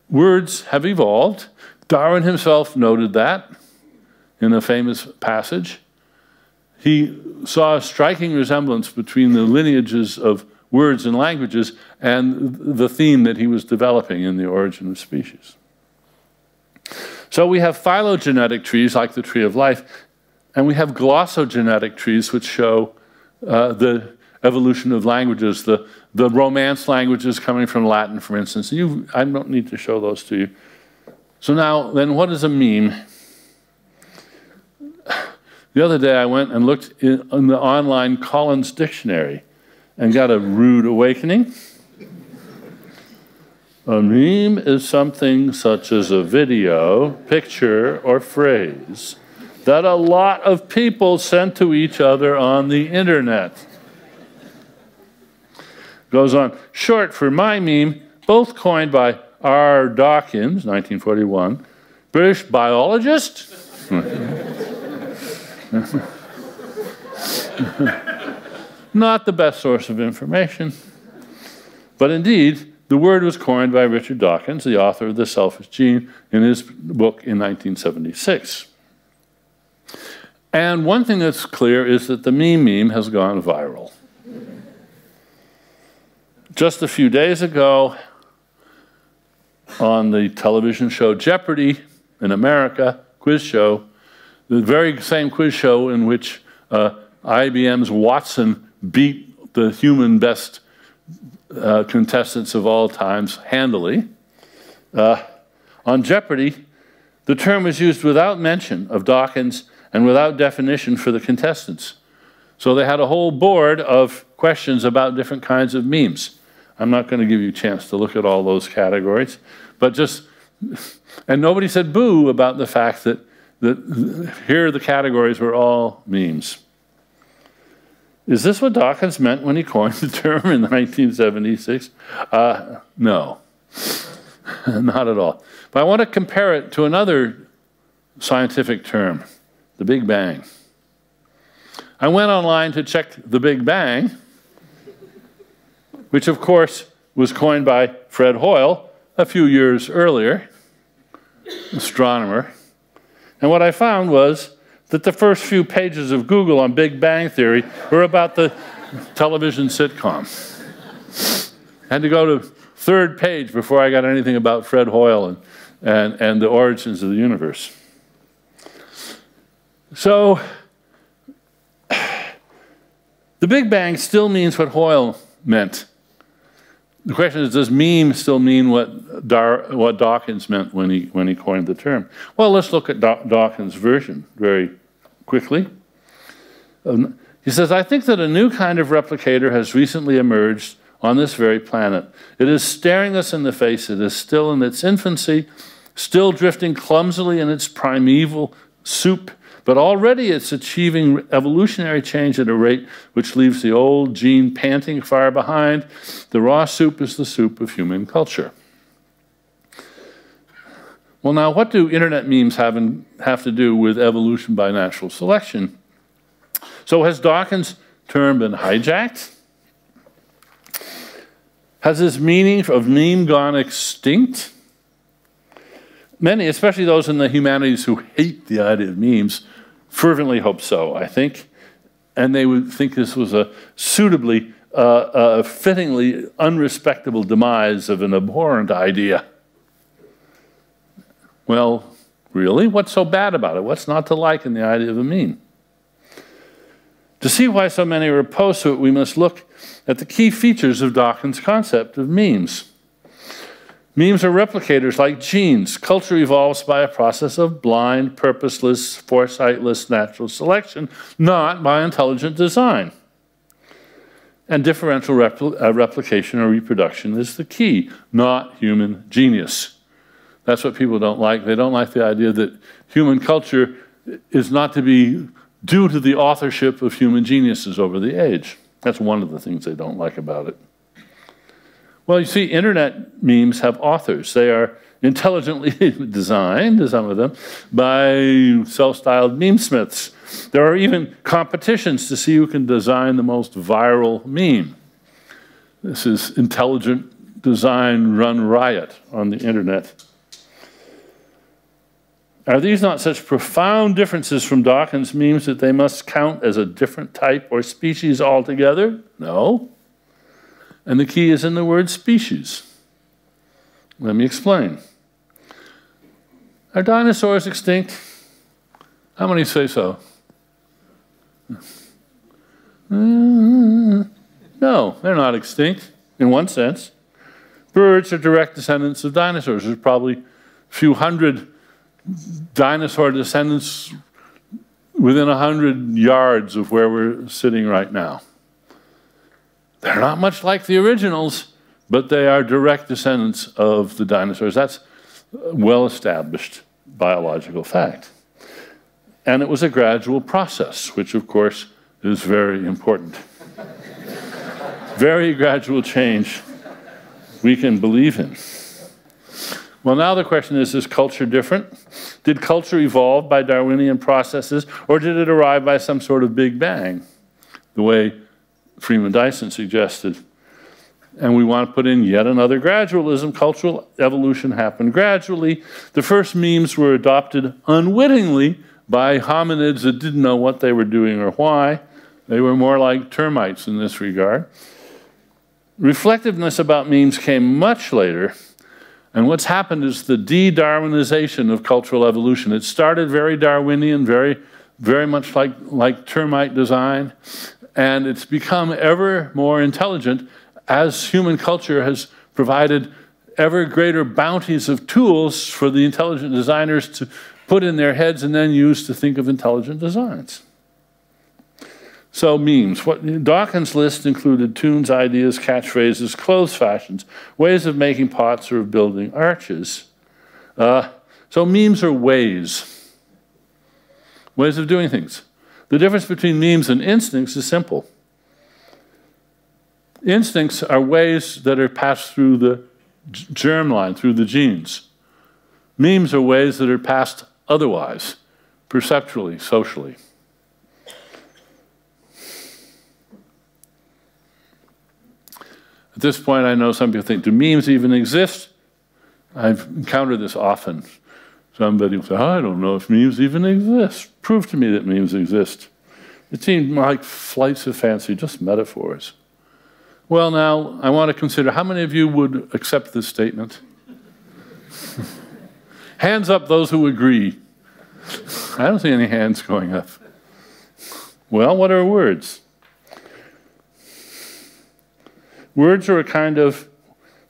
Words have evolved. Darwin himself noted that in a famous passage. He saw a striking resemblance between the lineages of words and languages and the theme that he was developing in The Origin of Species. So we have phylogenetic trees like the tree of life, and we have glossogenetic trees which show the evolution of languages, the Romance languages coming from Latin, for instance. I don't need to show those to you. So now, then, what is a meme? The other day I went and looked in the online Collins Dictionary and got a rude awakening. A meme is something such as a video, picture, or phrase that a lot of people send to each other on the internet. Goes on, short for my meme, both coined by R. Dawkins, 1941, British biologist. Not the best source of information. But indeed, the word was coined by Richard Dawkins, the author of The Selfish Gene, in his book in 1976. And one thing that's clear is that the meme has gone viral. Just a few days ago, on the television show Jeopardy! In America, quiz show, the very same quiz show in which IBM's Watson beat the human best contestants of all times handily. On Jeopardy! The term was used without mention of Dawkins and without definition for the contestants. So they had a whole board of questions about different kinds of memes. I'm not going to give you a chance to look at all those categories, but just, and nobody said boo about the fact that here the categories were all memes. Is this what Dawkins meant when he coined the term in 1976? No, not at all. But I want to compare it to another scientific term, the Big Bang. I went online to check the Big Bang, which of course was coined by Fred Hoyle a few years earlier, astronomer. And what I found was that the first few pages of Google on Big Bang Theory were about the television sitcom. I had to go to third page before I got anything about Fred Hoyle and the origins of the universe. So the Big Bang still means what Hoyle meant. The question is, does meme still mean what Dawkins meant when he coined the term? Well, let's look at Dawkins' version very quickly. He says, I think that a new kind of replicator has recently emerged on this very planet. It is staring us in the face. It is still in its infancy, still drifting clumsily in its primeval soup, but already it's achieving evolutionary change at a rate which leaves the old gene panting far behind. The raw soup is the soup of human culture. Well, now, what do internet memes have to do with evolution by natural selection? So has Dawkins' term been hijacked? Has this meaning of meme gone extinct? Many, especially those in the humanities who hate the idea of memes, fervently hope so, I think. And they would think this was a suitably, fittingly unrespectable demise of an abhorrent idea. Well, really? What's so bad about it? What's not to like in the idea of a meme? To see why so many are opposed to it, we must look at the key features of Dawkins' concept of memes. Memes are replicators like genes. Culture evolves by a process of blind, purposeless, foresightless natural selection, not by intelligent design. And differential replication or reproduction is the key, not human genius. That's what people don't like. They don't like the idea that human culture is not to be due to the authorship of human geniuses over the age. That's one of the things they don't like about it. Well, you see, internet memes have authors. They are intelligently designed, some of them, by self-styled meme-smiths. There are even competitions to see who can design the most viral meme. This is intelligent design run riot on the internet. Are these not such profound differences from Dawkins' memes that they must count as a different type or species altogether? No. And the key is in the word species. Let me explain. Are dinosaurs extinct? How many say so? No, they're not extinct in one sense. Birds are direct descendants of dinosaurs. There's probably a few hundred dinosaur descendants within 100 yards of where we're sitting right now. They're not much like the originals, but they are direct descendants of the dinosaurs. That's a well-established biological fact. And it was a gradual process, which of course is very important. Very gradual change we can believe in. Well, now the question is culture different? Did culture evolve by Darwinian processes, or did it arrive by some sort of Big Bang, the way Freeman Dyson suggested? And we want to put in yet another gradualism. Cultural evolution happened gradually. The first memes were adopted unwittingly by hominids that didn't know what they were doing or why. They were more like termites in this regard. Reflectiveness about memes came much later, and what's happened is the de-Darwinization of cultural evolution. It started very Darwinian, very much like termite design, and it's become ever more intelligent as human culture has provided ever greater bounties of tools for the intelligent designers to put in their heads and then use to think of intelligent designs. So memes. Dawkins' list included tunes, ideas, catchphrases, clothes fashions, ways of making pots or of building arches. So memes are ways of doing things. The difference between memes and instincts is simple. Instincts are ways that are passed through the germline, through the genes. Memes are ways that are passed otherwise, perceptually, socially. At this point, I know some people think, do memes even exist? I've encountered this often. Somebody will say, oh, I don't know if memes even exist. Prove to me that memes exist. It seemed like flights of fancy, just metaphors. Well, now, I want to consider, how many of you would accept this statement? Hands up those who agree. I don't see any hands going up. Well, what are words? Words are a kind of,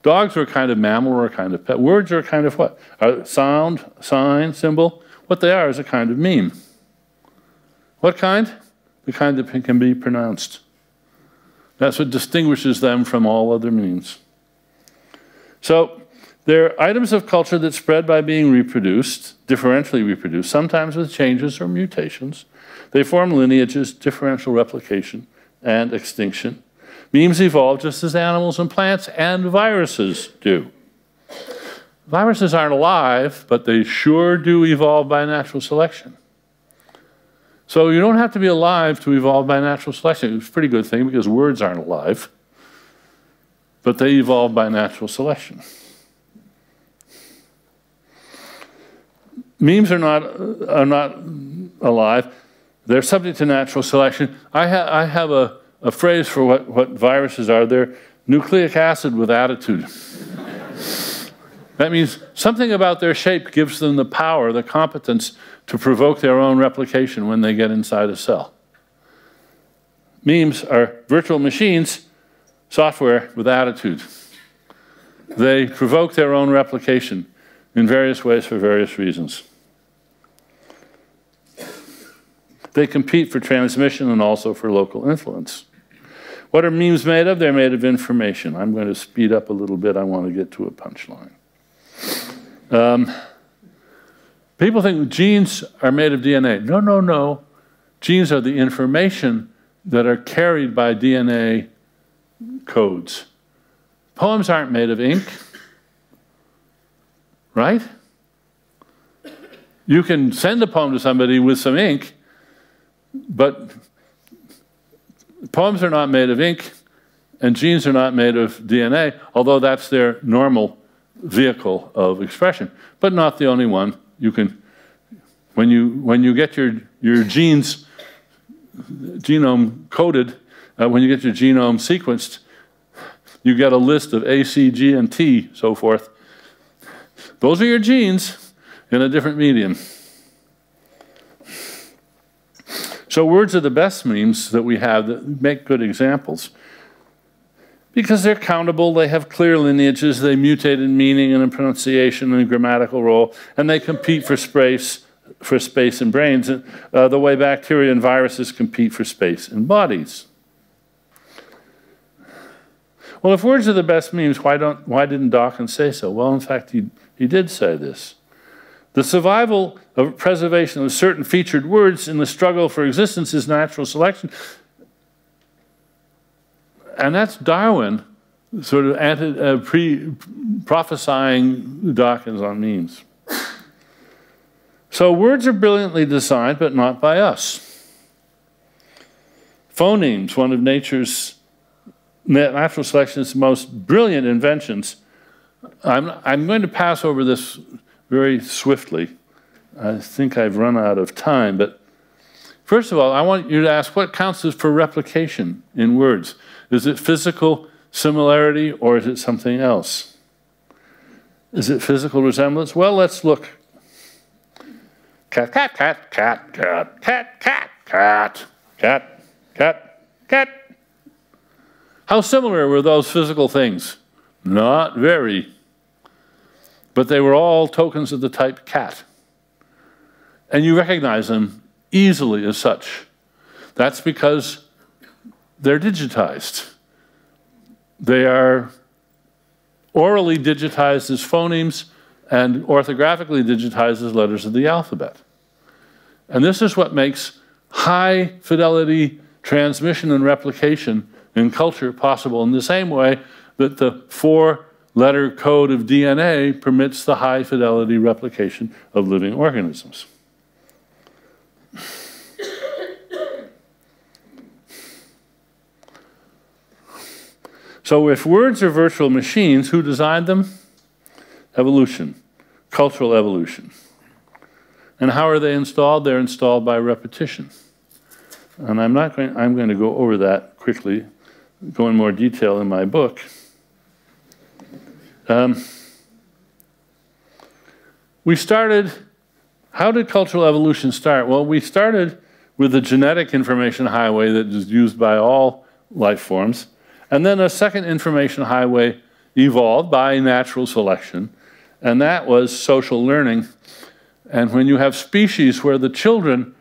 dogs are a kind of mammal or a kind of pet. Words are a kind of what? A sound, sign, symbol. What they are is a kind of meme. What kind? The kind that can be pronounced. That's what distinguishes them from all other memes. So they're items of culture that spread by being reproduced, differentially reproduced, sometimes with changes or mutations. They form lineages, differential replication, and extinction. Memes evolve just as animals and plants and viruses do. Viruses aren't alive, but they sure do evolve by natural selection. So you don't have to be alive to evolve by natural selection. It's a pretty good thing because words aren't alive, but they evolve by natural selection. Memes are not alive. They're subject to natural selection. I have a phrase for what viruses are. They're nucleic acid with attitude. That means something about their shape gives them the power, the competence to provoke their own replication when they get inside a cell. Memes are virtual machines, software with attitude. They provoke their own replication in various ways for various reasons. They compete for transmission and also for local influence. What are memes made of? They're made of information. I'm going to speed up a little bit. I want to get to a punchline. People think genes are made of DNA. No, no, no. Genes are the information that are carried by DNA codes. Poems aren't made of ink, right? You can send a poem to somebody with some ink, but poems are not made of ink, and genes are not made of DNA, although that's their normal vehicle of expression, but not the only one. You can, when you get your genes genome coded, when you get your genome sequenced, you get a list of A, C, G, and T, so forth. Those are your genes in a different medium. So words are the best memes that we have that make good examples. Because they're countable, they have clear lineages, they mutate in meaning and in pronunciation and grammatical role, and they compete for space in brains, the way bacteria and viruses compete for space in bodies. Well, if words are the best memes, why didn't Dawkins say so? Well, in fact, he did say this. The survival of preservation of certain featured words in the struggle for existence is natural selection. And that's Darwin sort of prophesying Dawkins on memes. So words are brilliantly designed, but not by us. Phonemes, one of nature's natural selection's most brilliant inventions. I'm going to pass over this very swiftly. I think I've run out of time, but first of all, I want you to ask what counts as for replication in words. Is it physical similarity or is it something else? Is it physical resemblance? Well, let's look. Cat, cat, cat, cat, cat, cat, cat, cat, cat, cat, cat. How similar were those physical things? Not very. But they were all tokens of the type cat. And you recognize them easily as such. That's because they're digitized. They are orally digitized as phonemes and orthographically digitized as letters of the alphabet. And this is what makes high fidelity transmission and replication in culture possible in the same way that the 4-letter code of DNA permits the high fidelity replication of living organisms. So if words are virtual machines, who designed them? Evolution, cultural evolution. And how are they installed? They're installed by repetition. And I'm going to go over that quickly, go in more detail in my book. We started, how did cultural evolution start? Well, we started with the genetic information highway that is used by all life forms. And then a second information highway evolved by natural selection, and that was social learning. And when you have species where the children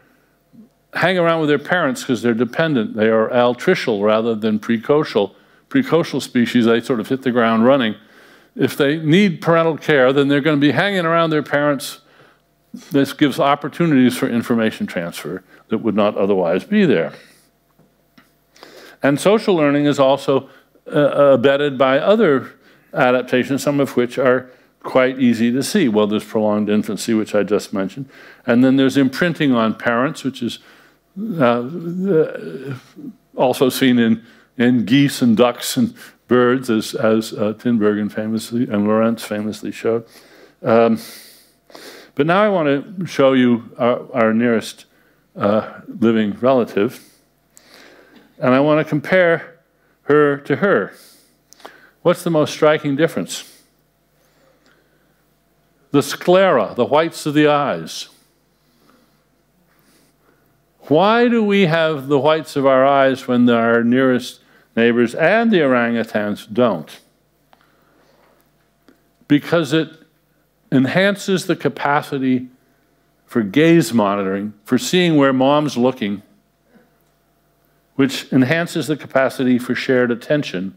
hang around with their parents because they're dependent, they are altricial rather than precocial. Precocial species, they sort of hit the ground running. If they need parental care, then they're going to be hanging around their parents. This gives opportunities for information transfer that would not otherwise be there. And social learning is also abetted by other adaptations, some of which are quite easy to see. Well, there's prolonged infancy, which I just mentioned. And then there's imprinting on parents, which is also seen in geese and ducks and birds, as Tinbergen famously and Lorentz famously showed. But now I want to show you our nearest living relative. And I want to compare her to her. What's the most striking difference? The sclera, the whites of the eyes. Why do we have the whites of our eyes when our nearest neighbors and the orangutans don't? Because it enhances the capacity for gaze monitoring, for seeing where mom's looking, which enhances the capacity for shared attention,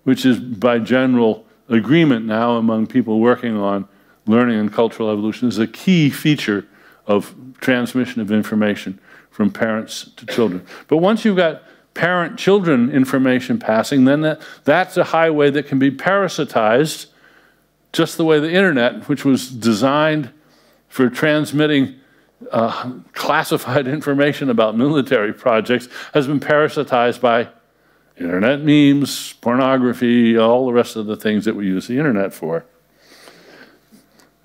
which is by general agreement now among people working on learning and cultural evolution, is a key feature of transmission of information from parents to children. But once you've got parent-children information passing, then that's a highway that can be parasitized, just the way the internet, which was designed for transmitting classified information about military projects, has been parasitized by internet memes, pornography, all the rest of the things that we use the internet for.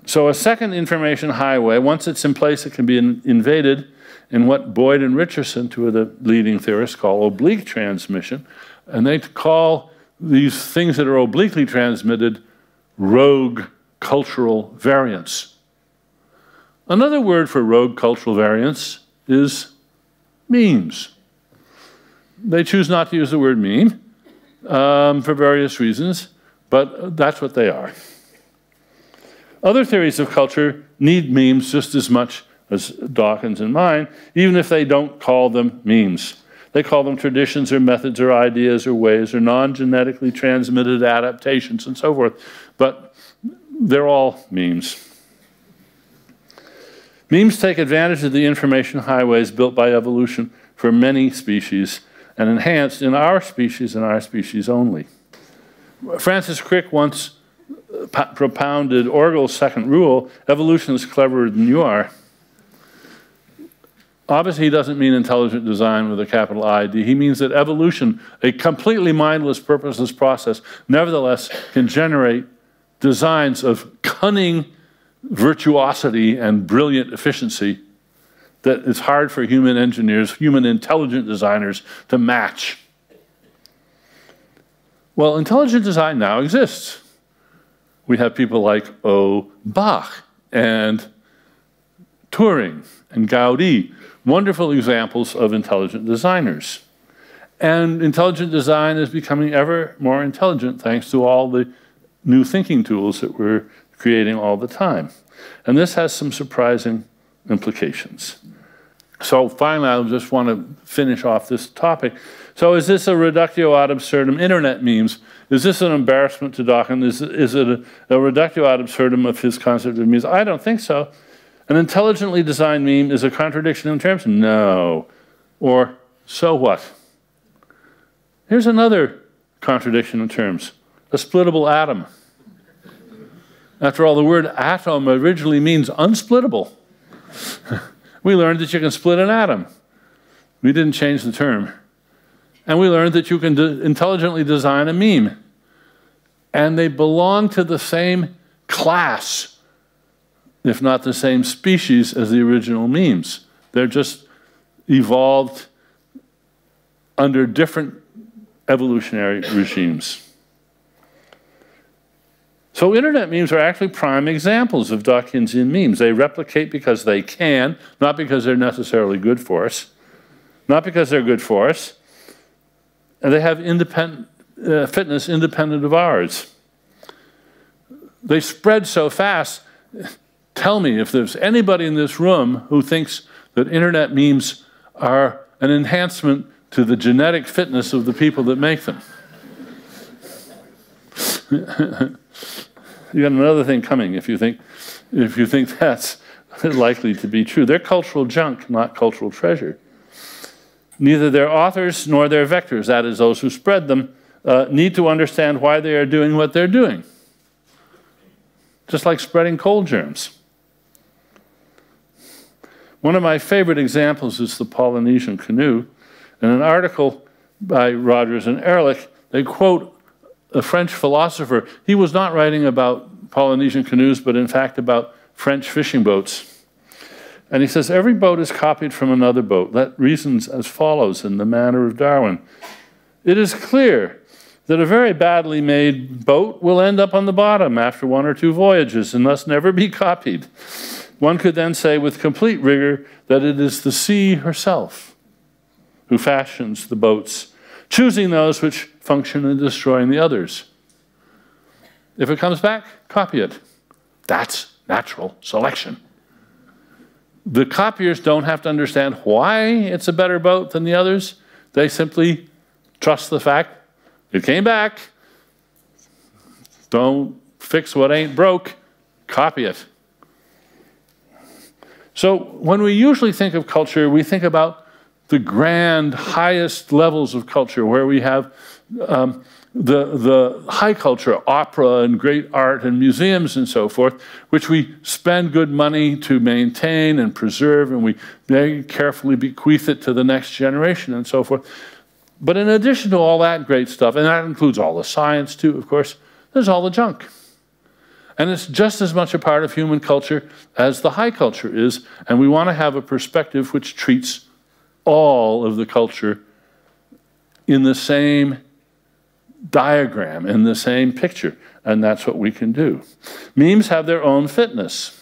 So a second information highway, once it's in place, it can be invaded in what Boyd and Richardson, two of the leading theorists, call oblique transmission. And they call these things that are obliquely transmitted rogue cultural variants. Another word for rogue cultural variants is memes. They choose not to use the word meme for various reasons, but that's what they are. Other theories of culture need memes just as much as Dawkins and mine, even if they don't call them memes. They call them traditions or methods or ideas or ways or non-genetically transmitted adaptations and so forth. But they're all memes. Memes take advantage of the information highways built by evolution for many species and enhanced in our species and our species only. Francis Crick once propounded Orgel's second rule: evolution is cleverer than you are. Obviously, he doesn't mean intelligent design with a capital I-D. He means that evolution, a completely mindless, purposeless process, nevertheless can generate designs of cunning virtuosity and brilliant efficiency that is hard for human engineers, human intelligent designers to match. Well, intelligent design now exists. We have people like Bach and Turing and Gaudí, wonderful examples of intelligent designers. And intelligent design is becoming ever more intelligent thanks to all the new thinking tools that we're creating all the time. And this has some surprising implications. So finally, I just want to finish off this topic. So is this a reductio ad absurdum? Internet memes. Is this an embarrassment to Dawkins? Is it a reductio ad absurdum of his concept of memes? I don't think so. An intelligently designed meme is a contradiction in terms? No. Or so what? Here's another contradiction in terms. A splittable atom. After all, the word atom originally means unsplittable. We learned that you can split an atom. We didn't change the term. And we learned that you can intelligently design a meme. And they belong to the same class, if not the same species as the original memes. They're just evolved under different evolutionary regimes. So internet memes are actually prime examples of Dawkinsian memes. They replicate because they can, not because they're necessarily good for us. Not because they're good for us. And they have independent fitness independent of ours. They spread so fast. Tell me if there's anybody in this room who thinks that internet memes are an enhancement to the genetic fitness of the people that make them. You got another thing coming if you think that's likely to be true. They're cultural junk, not cultural treasure. Neither their authors nor their vectors, that is, those who spread them, need to understand why they are doing what they're doing. Just like spreading cold germs. One of my favorite examples is the Polynesian canoe. In an article by Rogers and Ehrlich, they quote a French philosopher. He was not writing about Polynesian canoes, but in fact about French fishing boats. And he says, every boat is copied from another boat. That reasons as follows in the manner of Darwin. It is clear that a very badly made boat will end up on the bottom after 1 or 2 voyages and thus never be copied. One could then say with complete rigor that it is the sea herself who fashions the boats, choosing those which function and destroying the others. If it comes back, copy it. That's natural selection. The copiers don't have to understand why it's a better boat than the others. They simply trust the fact it came back. Don't fix what ain't broke. Copy it. So when we usually think of culture, we think about the grand, highest levels of culture where we have the high culture, opera and great art and museums and so forth, which we spend good money to maintain and preserve, and we very carefully bequeath it to the next generation and so forth. But in addition to all that great stuff, and that includes all the science too, of course, there's all the junk. And it's just as much a part of human culture as the high culture is, and we want to have a perspective which treats all of the culture in the same diagram, in the same picture, and that's what we can do. Memes have their own fitness.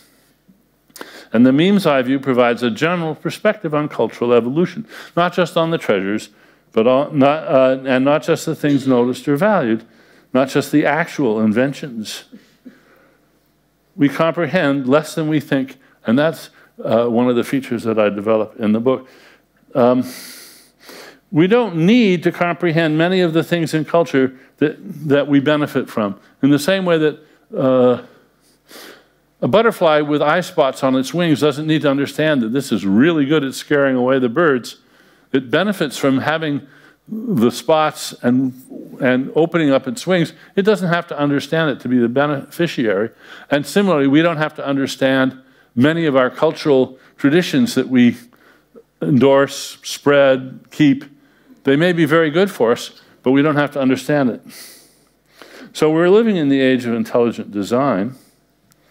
And the meme's eye view provides a general perspective on cultural evolution, not just on the treasures, but not just the things noticed or valued, not just the actual inventions. We comprehend less than we think, and that's one of the features that I develop in the book. we don't need to comprehend many of the things in culture that we benefit from. In the same way that a butterfly with eye spots on its wings doesn't need to understand that this is really good at scaring away the birds. It benefits from having the spots and opening up its wings. It doesn't have to understand it to be the beneficiary. And similarly, we don't have to understand many of our cultural traditions that we endorse, spread, keep. They may be very good for us, but we don't have to understand it. So we're living in the age of intelligent design.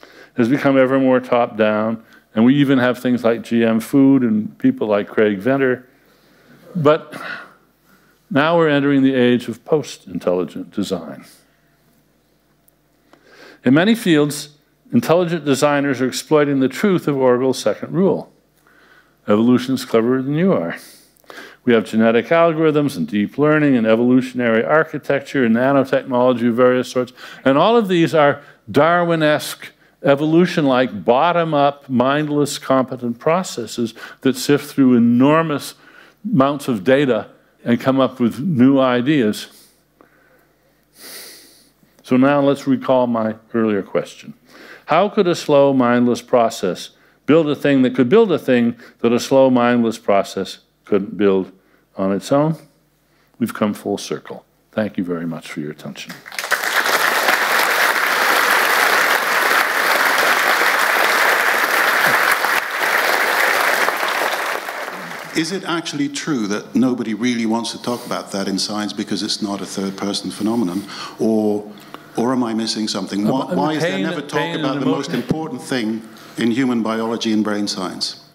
It has become ever more top-down, and we even have things like GM food and people like Craig Venter. But now we're entering the age of post-intelligent design. In many fields, intelligent designers are exploiting the truth of Orwell's second rule. Evolution's cleverer than you are. We have genetic algorithms and deep learning and evolutionary architecture and nanotechnology of various sorts. And all of these are Darwin-esque, evolution-like, bottom-up, mindless, competent processes that sift through enormous amounts of data and come up with new ideas. So now let's recall my earlier question. How could a slow, mindless process build a thing that could build a thing that a slow, mindless process couldn't build on its own? We've come full circle. Thank you very much for your attention. Is it actually true that nobody really wants to talk about that in science because it's not a third-person phenomenon? Or am I missing something? Why is there never talk about the most important thing in human biology and brain science?